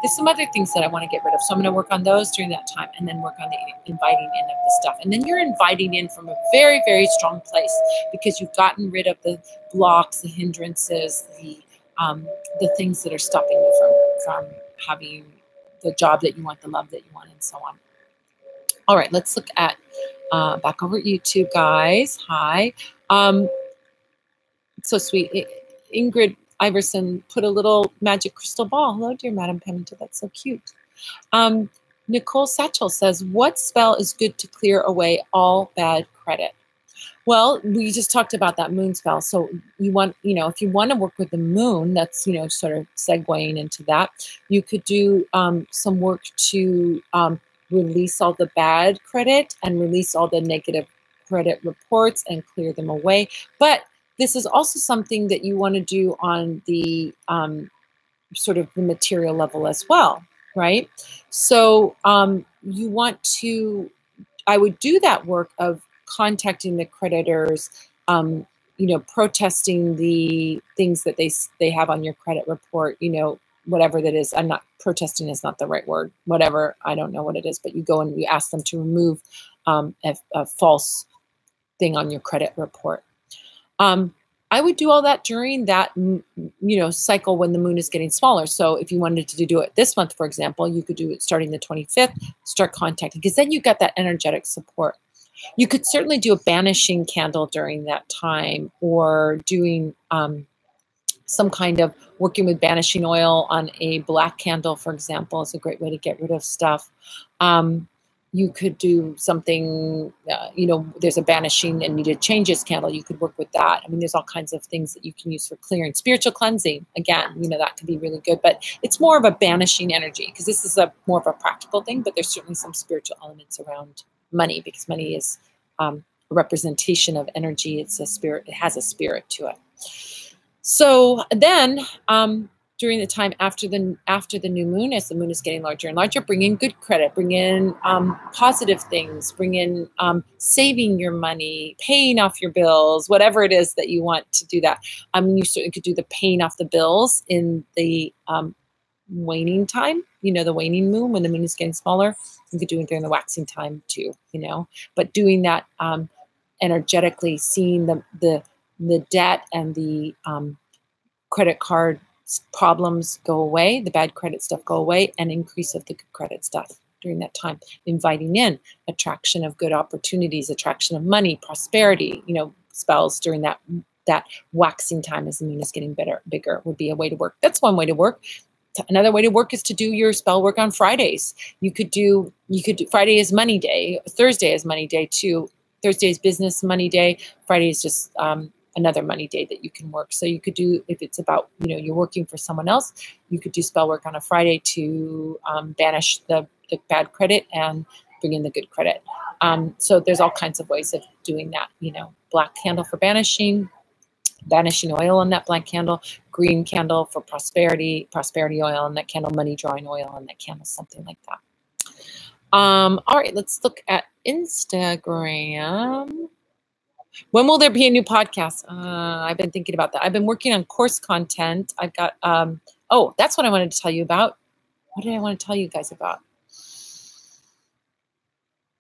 there's some other things that I want to get rid of. So I'm going to work on those during that time and then work on the inviting in of the stuff. And then you're inviting in from a very, very strong place because you've gotten rid of the blocks, the hindrances, the things that are stopping you from having the job that you want, the love that you want, and so on. All right, let's look at back over at YouTube, guys. Hi. So sweet. Ingrid Iverson put a little magic crystal ball. Hello, dear Madam Pamita. That's so cute. Nicole Satchel says, what spell is good to clear away all bad credit? Well, we just talked about that moon spell. So you want, if you want to work with the moon, that's, sort of segueing into that, you could do some work to release all the bad credit and release all the negative credit reports and clear them away. But this is also something that you want to do on the sort of the material level as well, right? So you want to, I would do that work of contacting the creditors, protesting the things that they have on your credit report, whatever that is. I'm not, protesting is not the right word, whatever, I don't know what it is, but you go and you ask them to remove a false thing on your credit report. I would do all that during that, cycle when the moon is getting smaller. So if you wanted to do it this month, for example, you could do it starting the 25th, start contacting, because then you got that energetic support. You could certainly do a banishing candle during that time, or doing some kind of working with banishing oil on a black candle, for example, is a great way to get rid of stuff. You could do something, there's a banishing and needed changes candle. You could work with that. I mean, there's all kinds of things that you can use for clearing. Spiritual cleansing, again, that could be really good, but it's more of a banishing energy, because this is more of a practical thing, but there's certainly some spiritual elements around money, because money is a representation of energy. It's a spirit. It has a spirit to it. So then, during the time after the new moon, as the moon is getting larger and larger, bring in good credit, bring in positive things, bring in saving your money, paying off your bills, whatever it is that you want to do that. You certainly could do the paying off the bills in the waning time, the waning moon, when the moon is getting smaller. You could do it during the waxing time too, but doing that energetically, seeing the debt and the credit card problems go away, the bad credit stuff go away, and increase of the good credit stuff during that time. Inviting in attraction of good opportunities, attraction of money, prosperity, spells during that waxing time as the moon is getting bigger would be a way to work. That's one way to work. Another way to work is to do your spell work on Fridays. You could do Friday is money day, Thursday is money day too. Thursday is business money day. Friday is just another money day that you can work. So you could do, if it's about, you're working for someone else, you could do spell work on a Friday to banish the bad credit and bring in the good credit. So there's all kinds of ways of doing that, black candle for banishing oil on that black candle, green candle for prosperity oil on that candle, money drawing oil on that candle, something like that. All right, let's look at Instagram. When will there be a new podcast? I've been thinking about that. I've been working on course content. I've got, that's what I wanted to tell you about. What did I want to tell you guys about?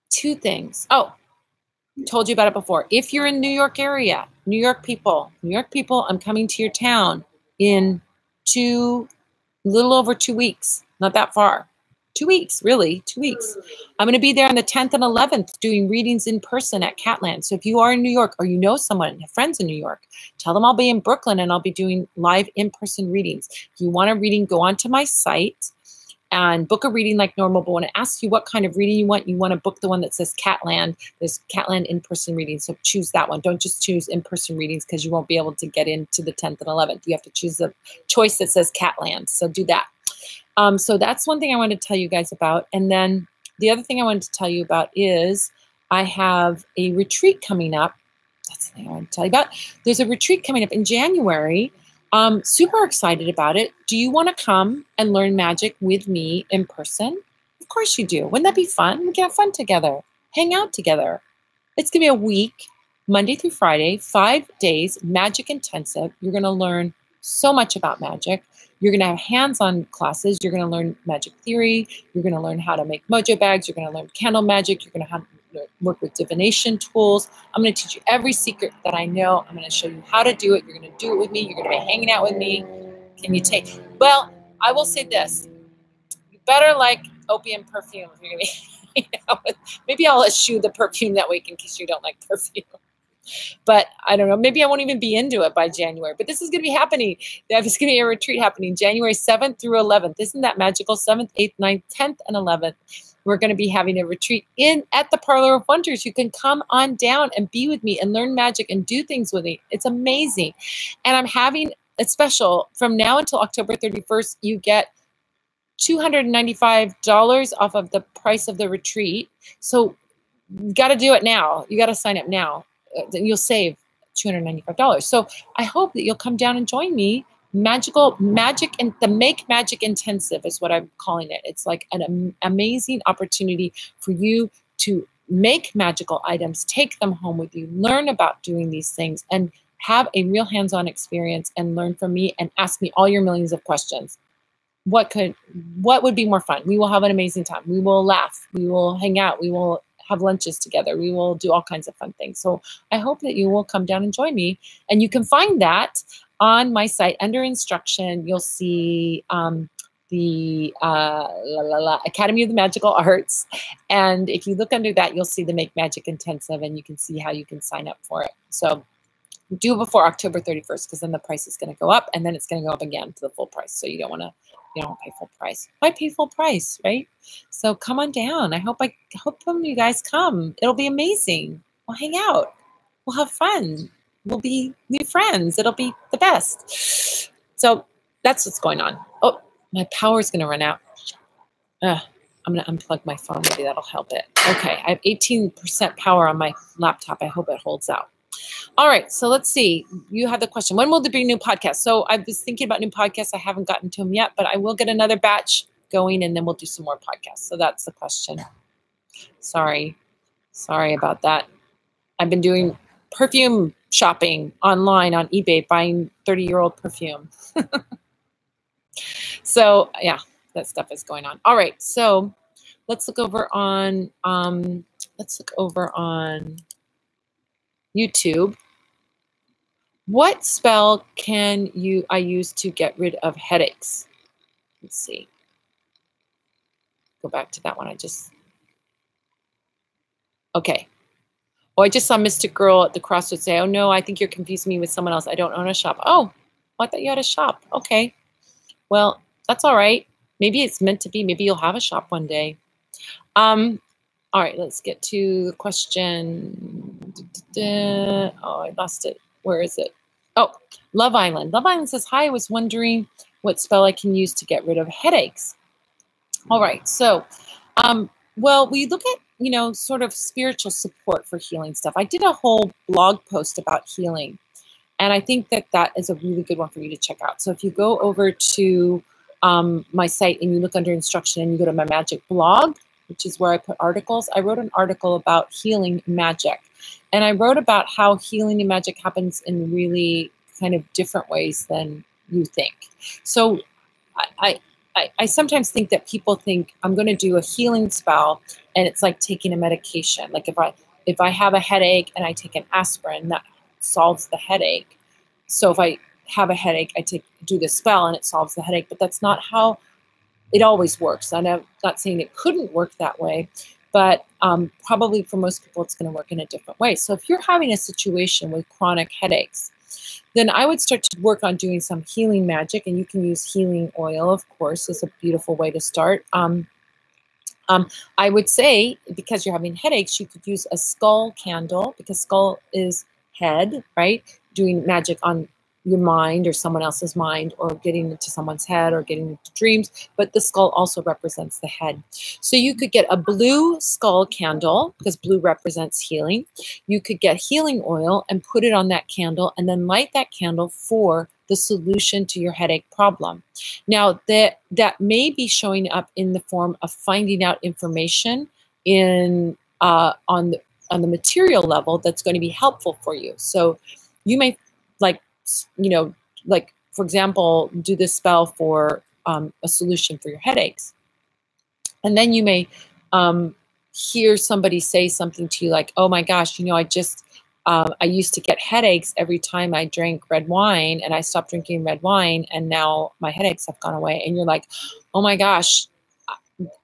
Two things. Told you about it before. If you're in New York area, New York people, I'm coming to your town in little over 2 weeks. Not that far. 2 weeks, really, 2 weeks. I'm going to be there on the 10th and 11th doing readings in person at Catland. So if you are in New York, or someone, have friends in New York, tell them I'll be in Brooklyn and I'll be doing live in-person readings. If you want a reading, go onto my site and book a reading like normal. But when it asks you what kind of reading you want to book the one that says Catland. There's Catland in-person readings. So choose that one. Don't just choose in-person readings, because you won't be able to get into the 10th and 11th. You have to choose the choice that says Catland. So do that. So that's one thing I wanted to tell you guys about. And then the other thing I wanted to tell you about is I have a retreat coming up. That's the thing I wanted to tell you about. There's a retreat coming up in January. Super excited about it. Do you want to come and learn magic with me in person? Of course you do. Wouldn't that be fun? We can have fun together. Hang out together. It's going to be a week, Monday through Friday, 5 days, magic intensive. You're going to learn so much about magic. You're going to have hands-on classes. You're going to learn magic theory. You're going to learn how to make mojo bags. You're going to learn candle magic. You're going to have work with divination tools. I'm going to teach you every secret that I know. I'm going to show you how to do it. You're going to do it with me. You're going to be hanging out with me. Can you take? Well, I will say this. You better like opium perfume if you're going to be hanging out with. Maybe I'll eschew the perfume that week in case you don't like perfume. But I don't know. Maybe I won't even be into it by January. But this is going to be happening. There's going to be a retreat happening January 7th through 11th. Isn't that magical? 7th, 8th, 9th, 10th, and 11th. We're going to be having a retreat at the Parlor of Wonders. You can come on down and be with me and learn magic and do things with me. It's amazing. And I'm having a special from now until October 31st. You get $295 off of the price of the retreat. So you got to do it now. You got to sign up now. You'll save $295. So I hope that you'll come down and join me. Magic and the Make Magic Intensive is what I'm calling it. It's like an amazing opportunity for you to make magical items, take them home with you, learn about doing these things, and have a real hands-on experience and learn from me and ask me all your millions of questions. What would be more fun? We will have an amazing time. We will laugh. We will hang out. We will have lunches together. We will do all kinds of fun things. So I hope that you will come down and join me. And you can find that on my site under instruction. You'll see the Academy of the Magical Arts. And if you look under that, you'll see the Make Magic Intensive, and you can see how you can sign up for it. So do it before October 31st, because then the price is going to go up, and then it's going to go up again to the full price. So you don't want to, pay full price. Why pay full price, right? So come on down. I hope some of you guys come. It'll be amazing. We'll hang out. We'll have fun. We'll be new friends. It'll be the best. So that's what's going on. Oh, my power's going to run out. I'm going to unplug my phone. Maybe that'll help it. Okay, I have 18% power on my laptop. I hope it holds out. All right, so let's see. You have the question. When will there be new podcasts? So I was thinking about new podcasts. I haven't gotten to them yet, but I will get another batch going, and then we'll do some more podcasts. So that's the question. Sorry about that. I've been doing perfume shopping online on eBay, buying 30-year-old perfume. So yeah, that stuff is going on. All right, so let's look over on YouTube. What spell can I use to get rid of headaches? Let's see. Go back to that one. Okay. Oh, I just saw Mystic Girl at the Crossroads say, oh no, I think you're confusing me with someone else. I don't own a shop. Oh, I thought you had a shop. Okay. Well, that's all right. Maybe it's meant to be. Maybe you'll have a shop one day. All right, let's get to the question. Oh, I lost it. Where is it? Oh, Love Island. Love Island says, hi, I was wondering what spell I can use to get rid of headaches. All right, so, well, we look at, sort of spiritual support for healing stuff. I did a whole blog post about healing, and I think that is a really good one for you to check out. So if you go over to my site and you look under instruction and you go to my magic blog, which is where I put articles. I wrote an article about healing magic. And I wrote about how healing and magic happens in really kind of different ways than you think. So I sometimes think that people think I'm going to do a healing spell and it's like taking a medication. Like if I have a headache and I take an aspirin, that solves the headache. So if I have a headache, I do the spell and it solves the headache. But that's not how it always works. I'm not saying it couldn't work that way, but probably for most people, it's going to work in a different way. So if you're having a situation with chronic headaches, then I would start to work on doing some healing magic, and you can use healing oil, of course, is a beautiful way to start. I would say, because you're having headaches, you could use a skull candle, because skull is head, right? Doing magic on your mind or someone else's mind, or getting into someone's head or getting into dreams, but the skull also represents the head. So you could get a blue skull candle, because blue represents healing. You could get healing oil and put it on that candle, and then light that candle for the solution to your headache problem. Now that may be showing up in the form of finding out information on the material level that's going to be helpful for you. So you may like for example, do this spell for a solution for your headaches. And then you may hear somebody say something to you like, oh my gosh, I used to get headaches every time I drank red wine, and I stopped drinking red wine, and now my headaches have gone away. And you're like, oh my gosh,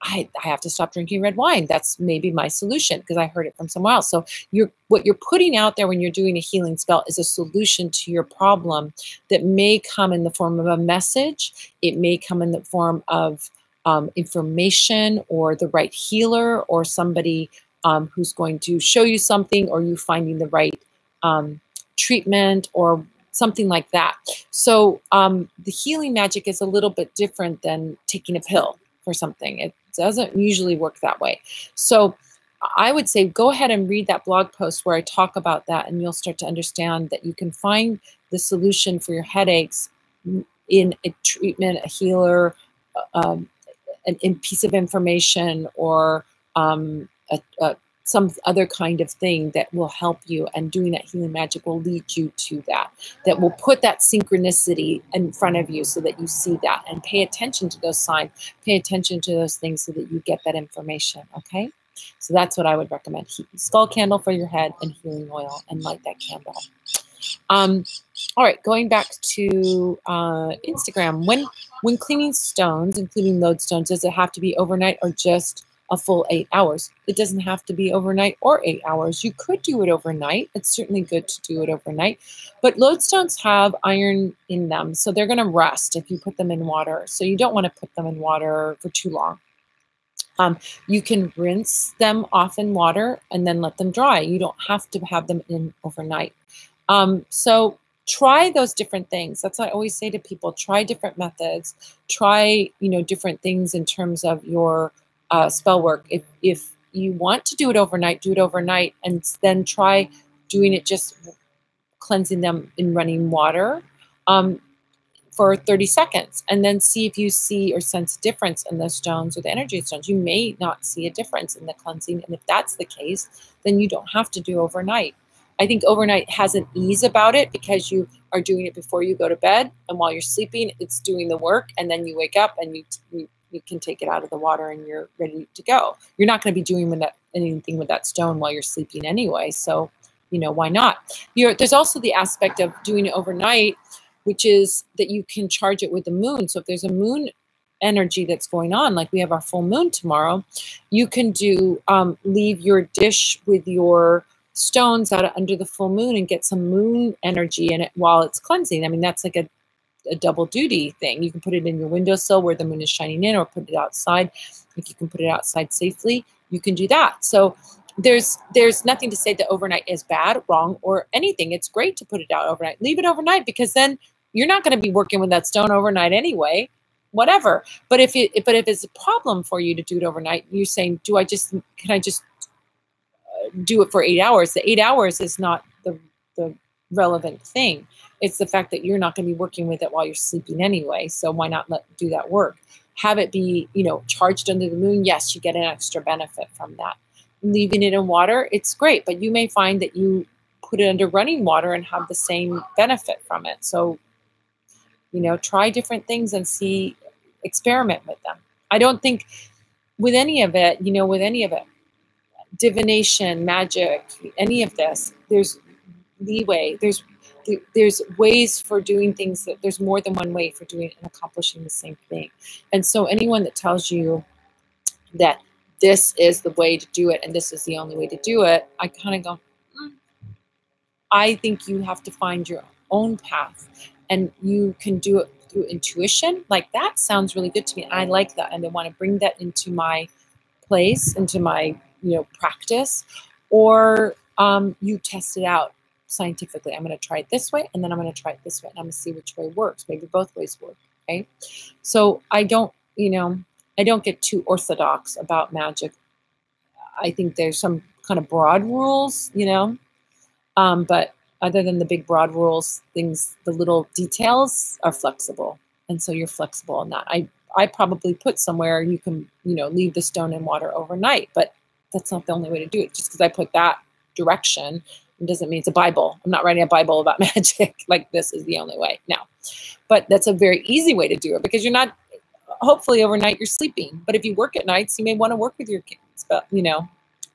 I have to stop drinking red wine. That's maybe my solution because I heard it from somewhere else. So what you're putting out there when you're doing a healing spell is a solution to your problem that may come in the form of a message. It may come in the form of information, or the right healer, or somebody who's going to show you something, or you finding the right treatment, or something like that. So the healing magic is a little bit different than taking a pill for something. It doesn't usually work that way. So I would say go ahead and read that blog post where I talk about that, and you'll start to understand that you can find the solution for your headaches in a treatment, a healer, a piece of information, or some other kind of thing that will help you, and doing that healing magic will lead you to that will put that synchronicity in front of you so that you see that, and pay attention to those signs, pay attention to those things so that you get that information, okay? So that's what I would recommend. Skull candle for your head and healing oil, and light that candle. All right, going back to Instagram. When cleaning stones, including lodestones, does it have to be overnight or just a full 8 hours? It doesn't have to be overnight or 8 hours. You could do it overnight. It's certainly good to do it overnight. But lodestones have iron in them, so they're going to rust if you put them in water. So you don't want to put them in water for too long. You can rinse them off in water and then let them dry. You don't have to have them in overnight. So try those different things. That's what I always say to people. Try different methods. Try, different things in terms of your spell work. If you want to do it overnight, and then try doing it just cleansing them in running water for 30 seconds, and then see if you see or sense a difference in the stones or the energy stones. You may not see a difference in the cleansing, and if that's the case, then you don't have to do overnight. I think overnight has an ease about it because you are doing it before you go to bed, and while you're sleeping, it's doing the work, and then you wake up and you can take it out of the water and you're ready to go. You're not going to be doing anything with that stone while you're sleeping anyway, so why not? There's also the aspect of doing it overnight, which is that you can charge it with the moon. So if there's a moon energy that's going on, like we have our full moon tomorrow, you can leave your dish with your stones out under the full moon and get some moon energy in it while it's cleansing. I mean, that's like a double duty thing. You can put it in your windowsill where the moon is shining in, or put it outside. If you can put it outside safely, you can do that. So there's nothing to say that overnight is bad, wrong, or anything. It's great to put it out overnight. Leave it overnight, because then you're not going to be working with that stone overnight anyway, whatever. But if it's a problem for you to do it overnight, you're saying, can I just do it for 8 hours? The 8 hours is not the relevant thing. It's the fact that you're not going to be working with it while you're sleeping anyway. So why not do that work? Have it be, charged under the moon. Yes, you get an extra benefit from that. Leaving it in water, it's great, but you may find that you put it under running water and have the same benefit from it. So, try different things and experiment with them. I don't think with any of it, divination, magic, any of this, there's leeway. There's ways for doing things, that there's more than one way for doing and accomplishing the same thing. And so anyone that tells you that this is the way to do it and this is the only way to do it, I kind of go, I think you have to find your own path, and you can do it through intuition. Like, that sounds really good to me. I like that, and I want to bring that into my place, into my practice. Or you test it out scientifically. I'm going to try it this way, and then I'm going to try it this way, and I'm going to see which way works. Maybe both ways work. Okay, so I don't get too orthodox about magic. I think there's some kind of broad rules, but other than the big broad rules, the little details are flexible. And so you're flexible in that. I probably put somewhere you can, leave the stone in water overnight, but that's not the only way to do it. Just because I put that direction It doesn't mean it's a Bible. I'm not writing a Bible about magic, like this is the only way. No. But that's a very easy way to do it, because you're not, hopefully overnight you're sleeping. But if you work at nights, you may want to work with your,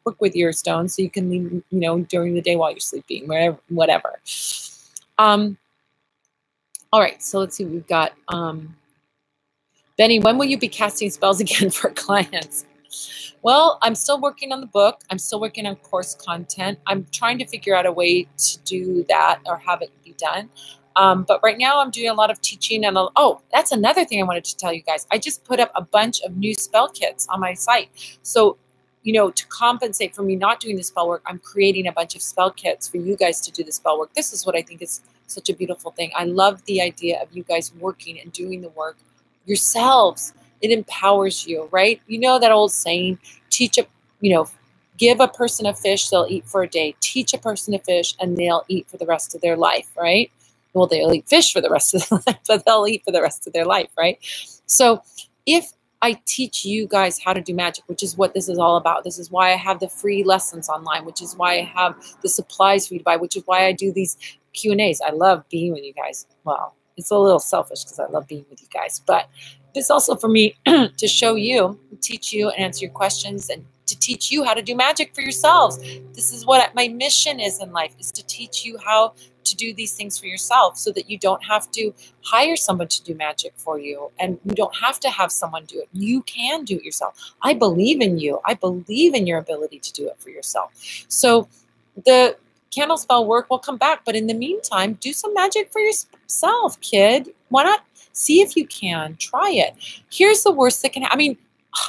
work with your stones so you can leave, during the day while you're sleeping, whatever. All right, so let's see what we've got. Benny, when will you be casting spells again for clients? Well, I'm still working on the book. I'm still working on course content. I'm trying to figure out a way to do that or have it be done. But right now I'm doing a lot of teaching. And oh, that's another thing I wanted to tell you guys. I just put up a bunch of new spell kits on my site. So, to compensate for me not doing the spell work, I'm creating a bunch of spell kits for you guys to do the spell work. This is what I think is such a beautiful thing. I love the idea of you guys working and doing the work yourselves. It empowers you, right? You know that old saying, give a person a fish, they'll eat for a day. Teach a person to fish and they'll eat for the rest of their life, right? Well, they'll eat fish for the rest of their life, but they'll eat for the rest of their life, right? So if I teach you guys how to do magic, which is what this is all about. This is why I have the free lessons online, which is why I have the supplies for you to buy, which is why I do these Q&As. I love being with you guys. Well, it's a little selfish because I love being with you guys, but it's also for me to show you, teach you, and answer your questions, and to teach you how to do magic for yourselves. This is what my mission is in life, is to teach you how to do these things for yourself so that you don't have to hire someone to do magic for you, and you don't have to have someone do it. You can do it yourself. I believe in you. I believe in your ability to do it for yourself. So the candle spell work will come back, but in the meantime, do some magic for yourself, kid. Why not? See if you can. Try it. Here's the worst that can happen. I mean,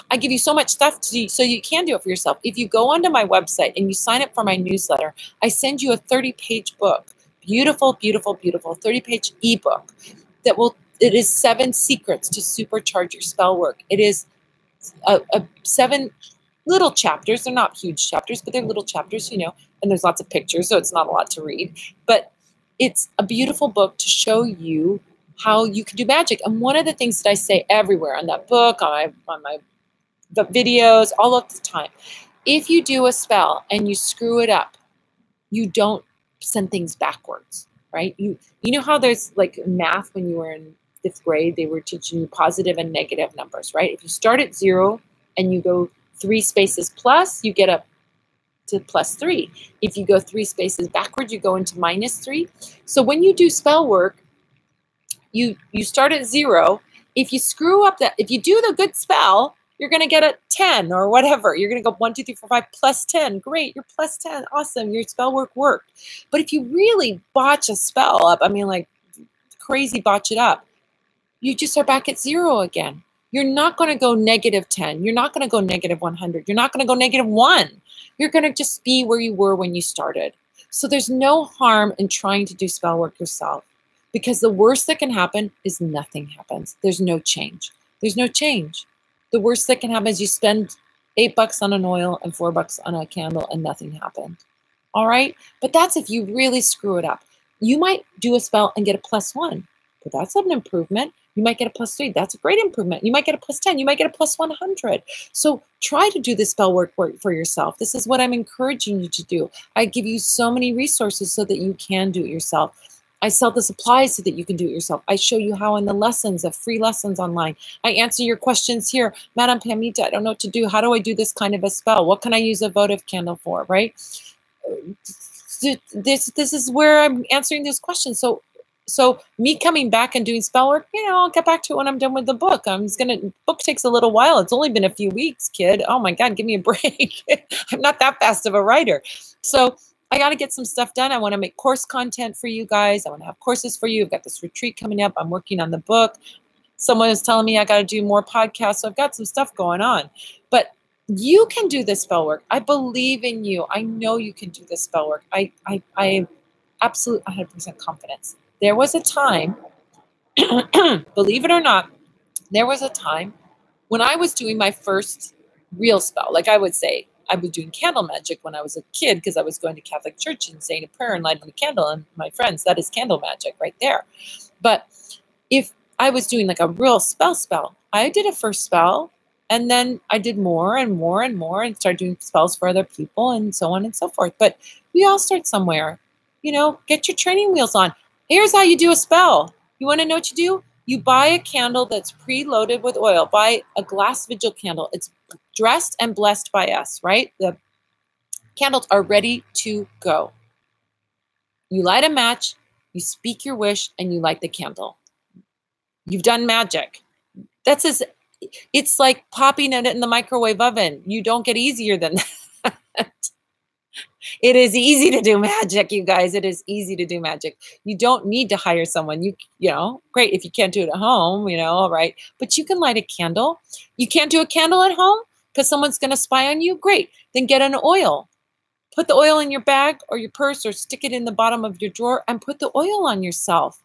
I give you so much stuff to do, so you can do it for yourself. If you go onto my website and you sign up for my newsletter, I send you a 30-page book. Beautiful, beautiful, beautiful 30-page ebook it is 7 secrets to supercharge your spell work. It is a 7 little chapters. They're not huge chapters, but they're little chapters, and there's lots of pictures, so it's not a lot to read. But it's a beautiful book to show you how you can do magic. And one of the things that I say everywhere on that book, on the videos, all of the time, if you do a spell and you screw it up, you don't send things backwards, right? You know how there's like math when you were in 5th grade, they were teaching you positive and negative numbers, right? If you start at 0 and you go 3 spaces plus, you get up to +3. If you go 3 spaces backwards, you go into -3. So when you do spell work, you start at 0. If you screw up if you do the good spell, you're going to get a 10 or whatever. You're going to go 1, 2, 3, 4, 5 +10. Great, you're +10. Awesome, your spell work worked. But if you really botch a spell up, I mean like crazy botch it up, you just are back at 0 again. You're not going to go -10. You're not going to go -100. You're not going to go -1. You're going to just be where you were when you started. So there's no harm in trying to do spell work yourself, because the worst that can happen is nothing happens. There's no change. There's no change. The worst that can happen is you spend $8 on an oil and $4 on a candle and nothing happened. All right? But that's if you really screw it up. You might do a spell and get a +1, but that's an improvement. You might get a +3. That's a great improvement. You might get a +10. You might get a +100. So try to do the spell work for yourself. This is what I'm encouraging you to do. I give you so many resources so that you can do it yourself. I sell the supplies so that you can do it yourself. I show you how in the lessons, the free lessons online. I answer your questions here. Madam Pamita, I don't know what to do. How do I do this kind of a spell? What can I use a votive candle for, right? This is where I'm answering those questions. So me coming back and doing spell work, I'll get back to it when I'm done with the book. Book takes a little while. It's only been a few weeks, kid. Oh my God, give me a break. I'm not that fast of a writer. So I got to get some stuff done. I want to make course content for you guys. I want to have courses for you. I've got this retreat coming up. I'm working on the book. Someone was telling me I got to do more podcasts. So I've got some stuff going on. But you can do this spell work. I believe in you. I know you can do this spell work. I am absolute 100% confidence. There was a time, believe it or not, there was a time when I was doing my first real spell. Like I would say, I was doing candle magic when I was a kid because I was going to Catholic church and saying a prayer and lighting a candle. And my friends, that is candle magic right there. But if I was doing like a real spell, I did a first spell And then I did more and more and more and started doing spells for other people and so on and so forth. But we all start somewhere. Get your training wheels on. Here's how you do a spell. You want to know what you do? You buy a candle that's preloaded with oil. Buy a glass vigil candle. It's dressed and blessed by us, right? The candles are ready to go. You light a match, you speak your wish, and you light the candle. You've done magic. It's like popping it in the microwave oven. You don't get easier than that. It is easy to do magic, you guys. It is easy to do magic. You don't need to hire someone. Great if you can't do it at home, all right. But you can light a candle. You can't do a candle at home because someone's going to spy on you. Great. Then get an oil. Put the oil in your bag or your purse or stick it in the bottom of your drawer and put the oil on yourself.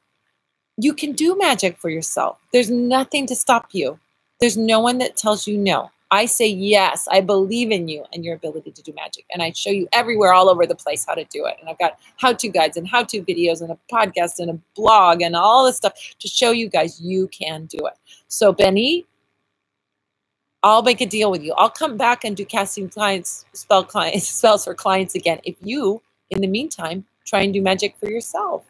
You can do magic for yourself. There's nothing to stop you. There's no one that tells you no. I say yes, I believe in you and your ability to do magic. And I show you everywhere, all over the place, how to do it. And I've got how-to guides and how-to videos and a podcast and a blog and all this stuff to show you guys you can do it. So Benny, I'll make a deal with you. I'll come back and do casting spells for clients again. If you, in the meantime, try and do magic for yourself.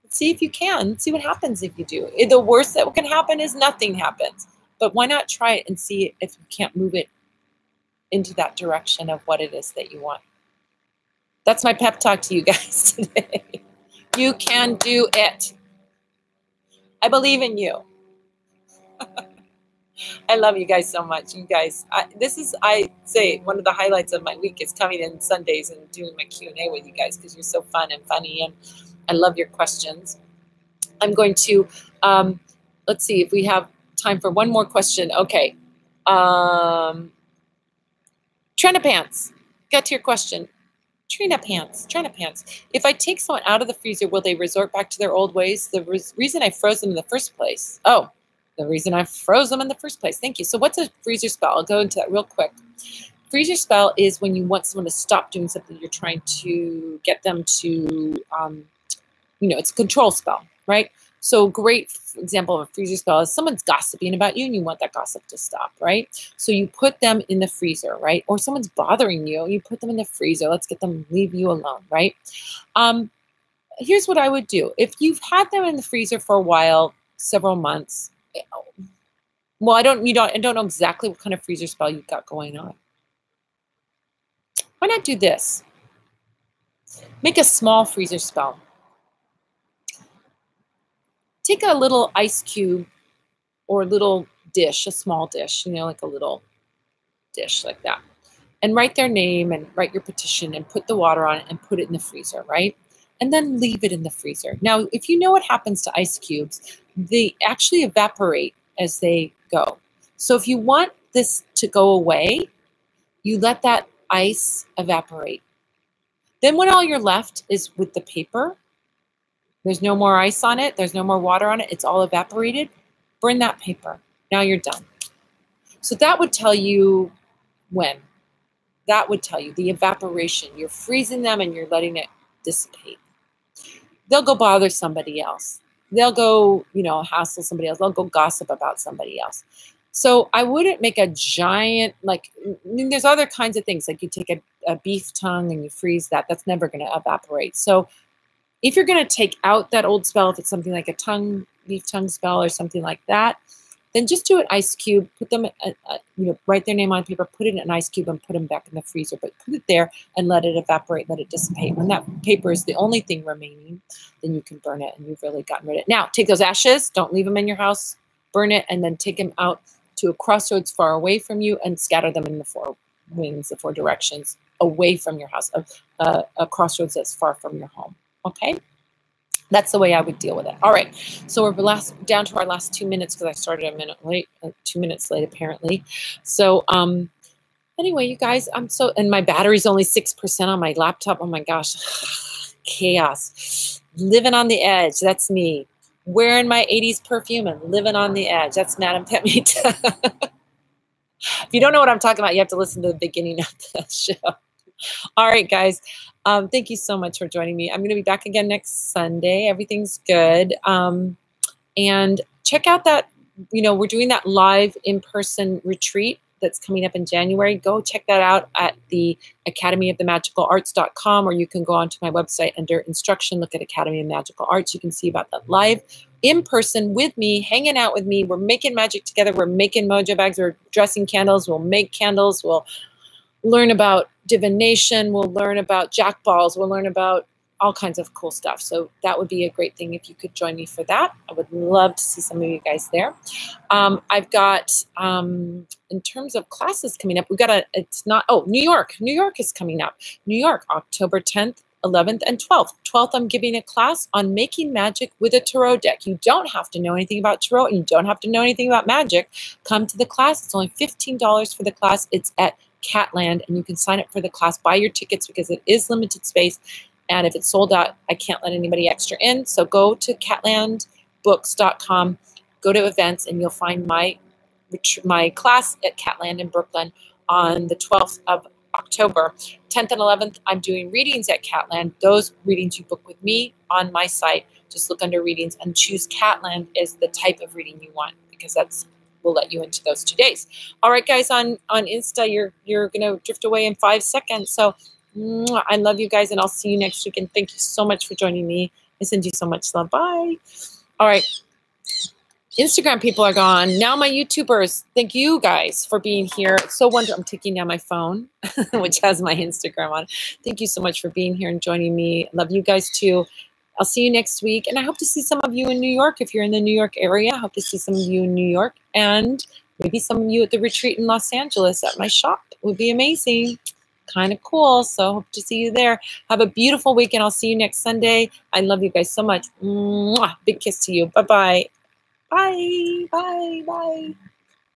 See if you can. See what happens if you do. The worst that can happen is nothing happens. But why not try it and see if you can't move it into that direction of what it is that you want. That's my pep talk to you guys today. You can do it. I believe in you. I love you guys so much. You guys, I say, one of the highlights of my week is coming in Sundays and doing my Q&A with you guys because you're so fun and funny, and I love your questions. I'm going to, let's see if we have time for one more question. Okay. Trina Pants, get to your question. Trina Pants. If I take someone out of the freezer, will they resort back to their old ways? The reason I froze them in the first place. Oh, the reason I froze them in the first place. Thank you. So what's a freezer spell? I'll go into that real quick. Freezer spell is when you want someone to stop doing something. You're trying to get them to, it's a control spell, right? So great example of a freezer spell is someone's gossiping about you and you want that gossip to stop, right? So you put them in the freezer, right? Or someone's bothering you, you put them in the freezer. Let's get them, leave you alone, right? Here's what I would do. If you've had them in the freezer for a while, several months, well, I don't know exactly what kind of freezer spell you've got going on. Why not do this? Make a small freezer spell. Take a little ice cube or a little dish, a small dish, like a little dish like that, and write their name and write your petition and put the water on it and put it in the freezer, right? And then leave it in the freezer. Now, if you know what happens to ice cubes, they actually evaporate as they go. So if you want this to go away, you let that ice evaporate. Then when all you're left is with the paper, there's no more ice on it. There's no more water on it. It's all evaporated. Burn that paper. Now you're done. So that would tell you when. That would tell you the evaporation. You're freezing them and you're letting it dissipate. They'll go bother somebody else. They'll go, hassle somebody else. They'll go gossip about somebody else. So I wouldn't make a giant, there's other kinds of things. Like you take a beef tongue and you freeze that. That's never going to evaporate. So if you're going to take out that old spell, if it's something like a beef tongue spell or something like that, then just do an ice cube, put them, write their name on paper, put it in an ice cube and put them back in the freezer, but put it there and let it evaporate, let it dissipate. When that paper is the only thing remaining, then you can burn it and you've really gotten rid of it. Now, take those ashes, don't leave them in your house, burn it, and then take them out to a crossroads far away from you and scatter them in the four winds, the four directions, away from your house, a crossroads that's far from your home. Okay, that's the way I would deal with it. All right, so we're down to our last 2 minutes because I started a minute late, 2 minutes late apparently. So anyway, you guys, and my battery's only 6% on my laptop. Oh my gosh, chaos. Living on the edge, that's me. Wearing my 80s perfume and living on the edge. That's Madam Pamita. If you don't know what I'm talking about, you have to listen to the beginning of the show. All right, guys. Thank you so much for joining me. I'm going to be back again next Sunday. Everything's good. And check out that, we're doing that live in-person retreat that's coming up in January, go check that out at the academyofthemagicalarts.com, or you can go onto my website under instruction, look at Academy of Magical Arts. You can see about that live in person with me, hanging out with me. We're making magic together. We're making mojo bags. We're dressing candles. We'll make candles. We'll learn about divination. We'll learn about jackballs. We'll learn about all kinds of cool stuff. So that would be a great thing if you could join me for that. I would love to see some of you guys there. I've got, in terms of classes coming up, New York. New York is coming up. New York, October 10th, 11th, and 12th. 12th, I'm giving a class on making magic with a tarot deck. You don't have to know anything about tarot, and you don't have to know anything about magic. Come to the class. It's only $15 for the class. It's at Catland, and you can sign up for the class, buy your tickets because it is limited space. And if it's sold out, I can't let anybody extra in. So go to catlandbooks.com, go to events, and you'll find my class at Catland in Brooklyn on the 12th of October. 10th and 11th, I'm doing readings at Catland. Those readings you book with me on my site. Just look under readings and choose Catland as the type of reading you want, because will let you into those 2 days. All right, guys, on Insta, you're gonna drift away in 5 seconds. So I love you guys, and I'll see you next week. And thank you so much for joining me. I send you so much love. Bye. All right. Instagram people are gone. Now my YouTubers, thank you guys for being here. It's so wonderful. I'm taking down my phone, which has my Instagram on. Thank you so much for being here and joining me. Love you guys too. I'll see you next week. And I hope to see some of you in New York. If you're in the New York area, I hope to see some of you in New York. And maybe some of you at the retreat in Los Angeles at my shop. It would be amazing. Kind of cool. So hope to see you there. Have a beautiful week, and I'll see you next Sunday. I love you guys so much. Mwah. Big kiss to you. Bye-bye. Bye. Bye. Bye.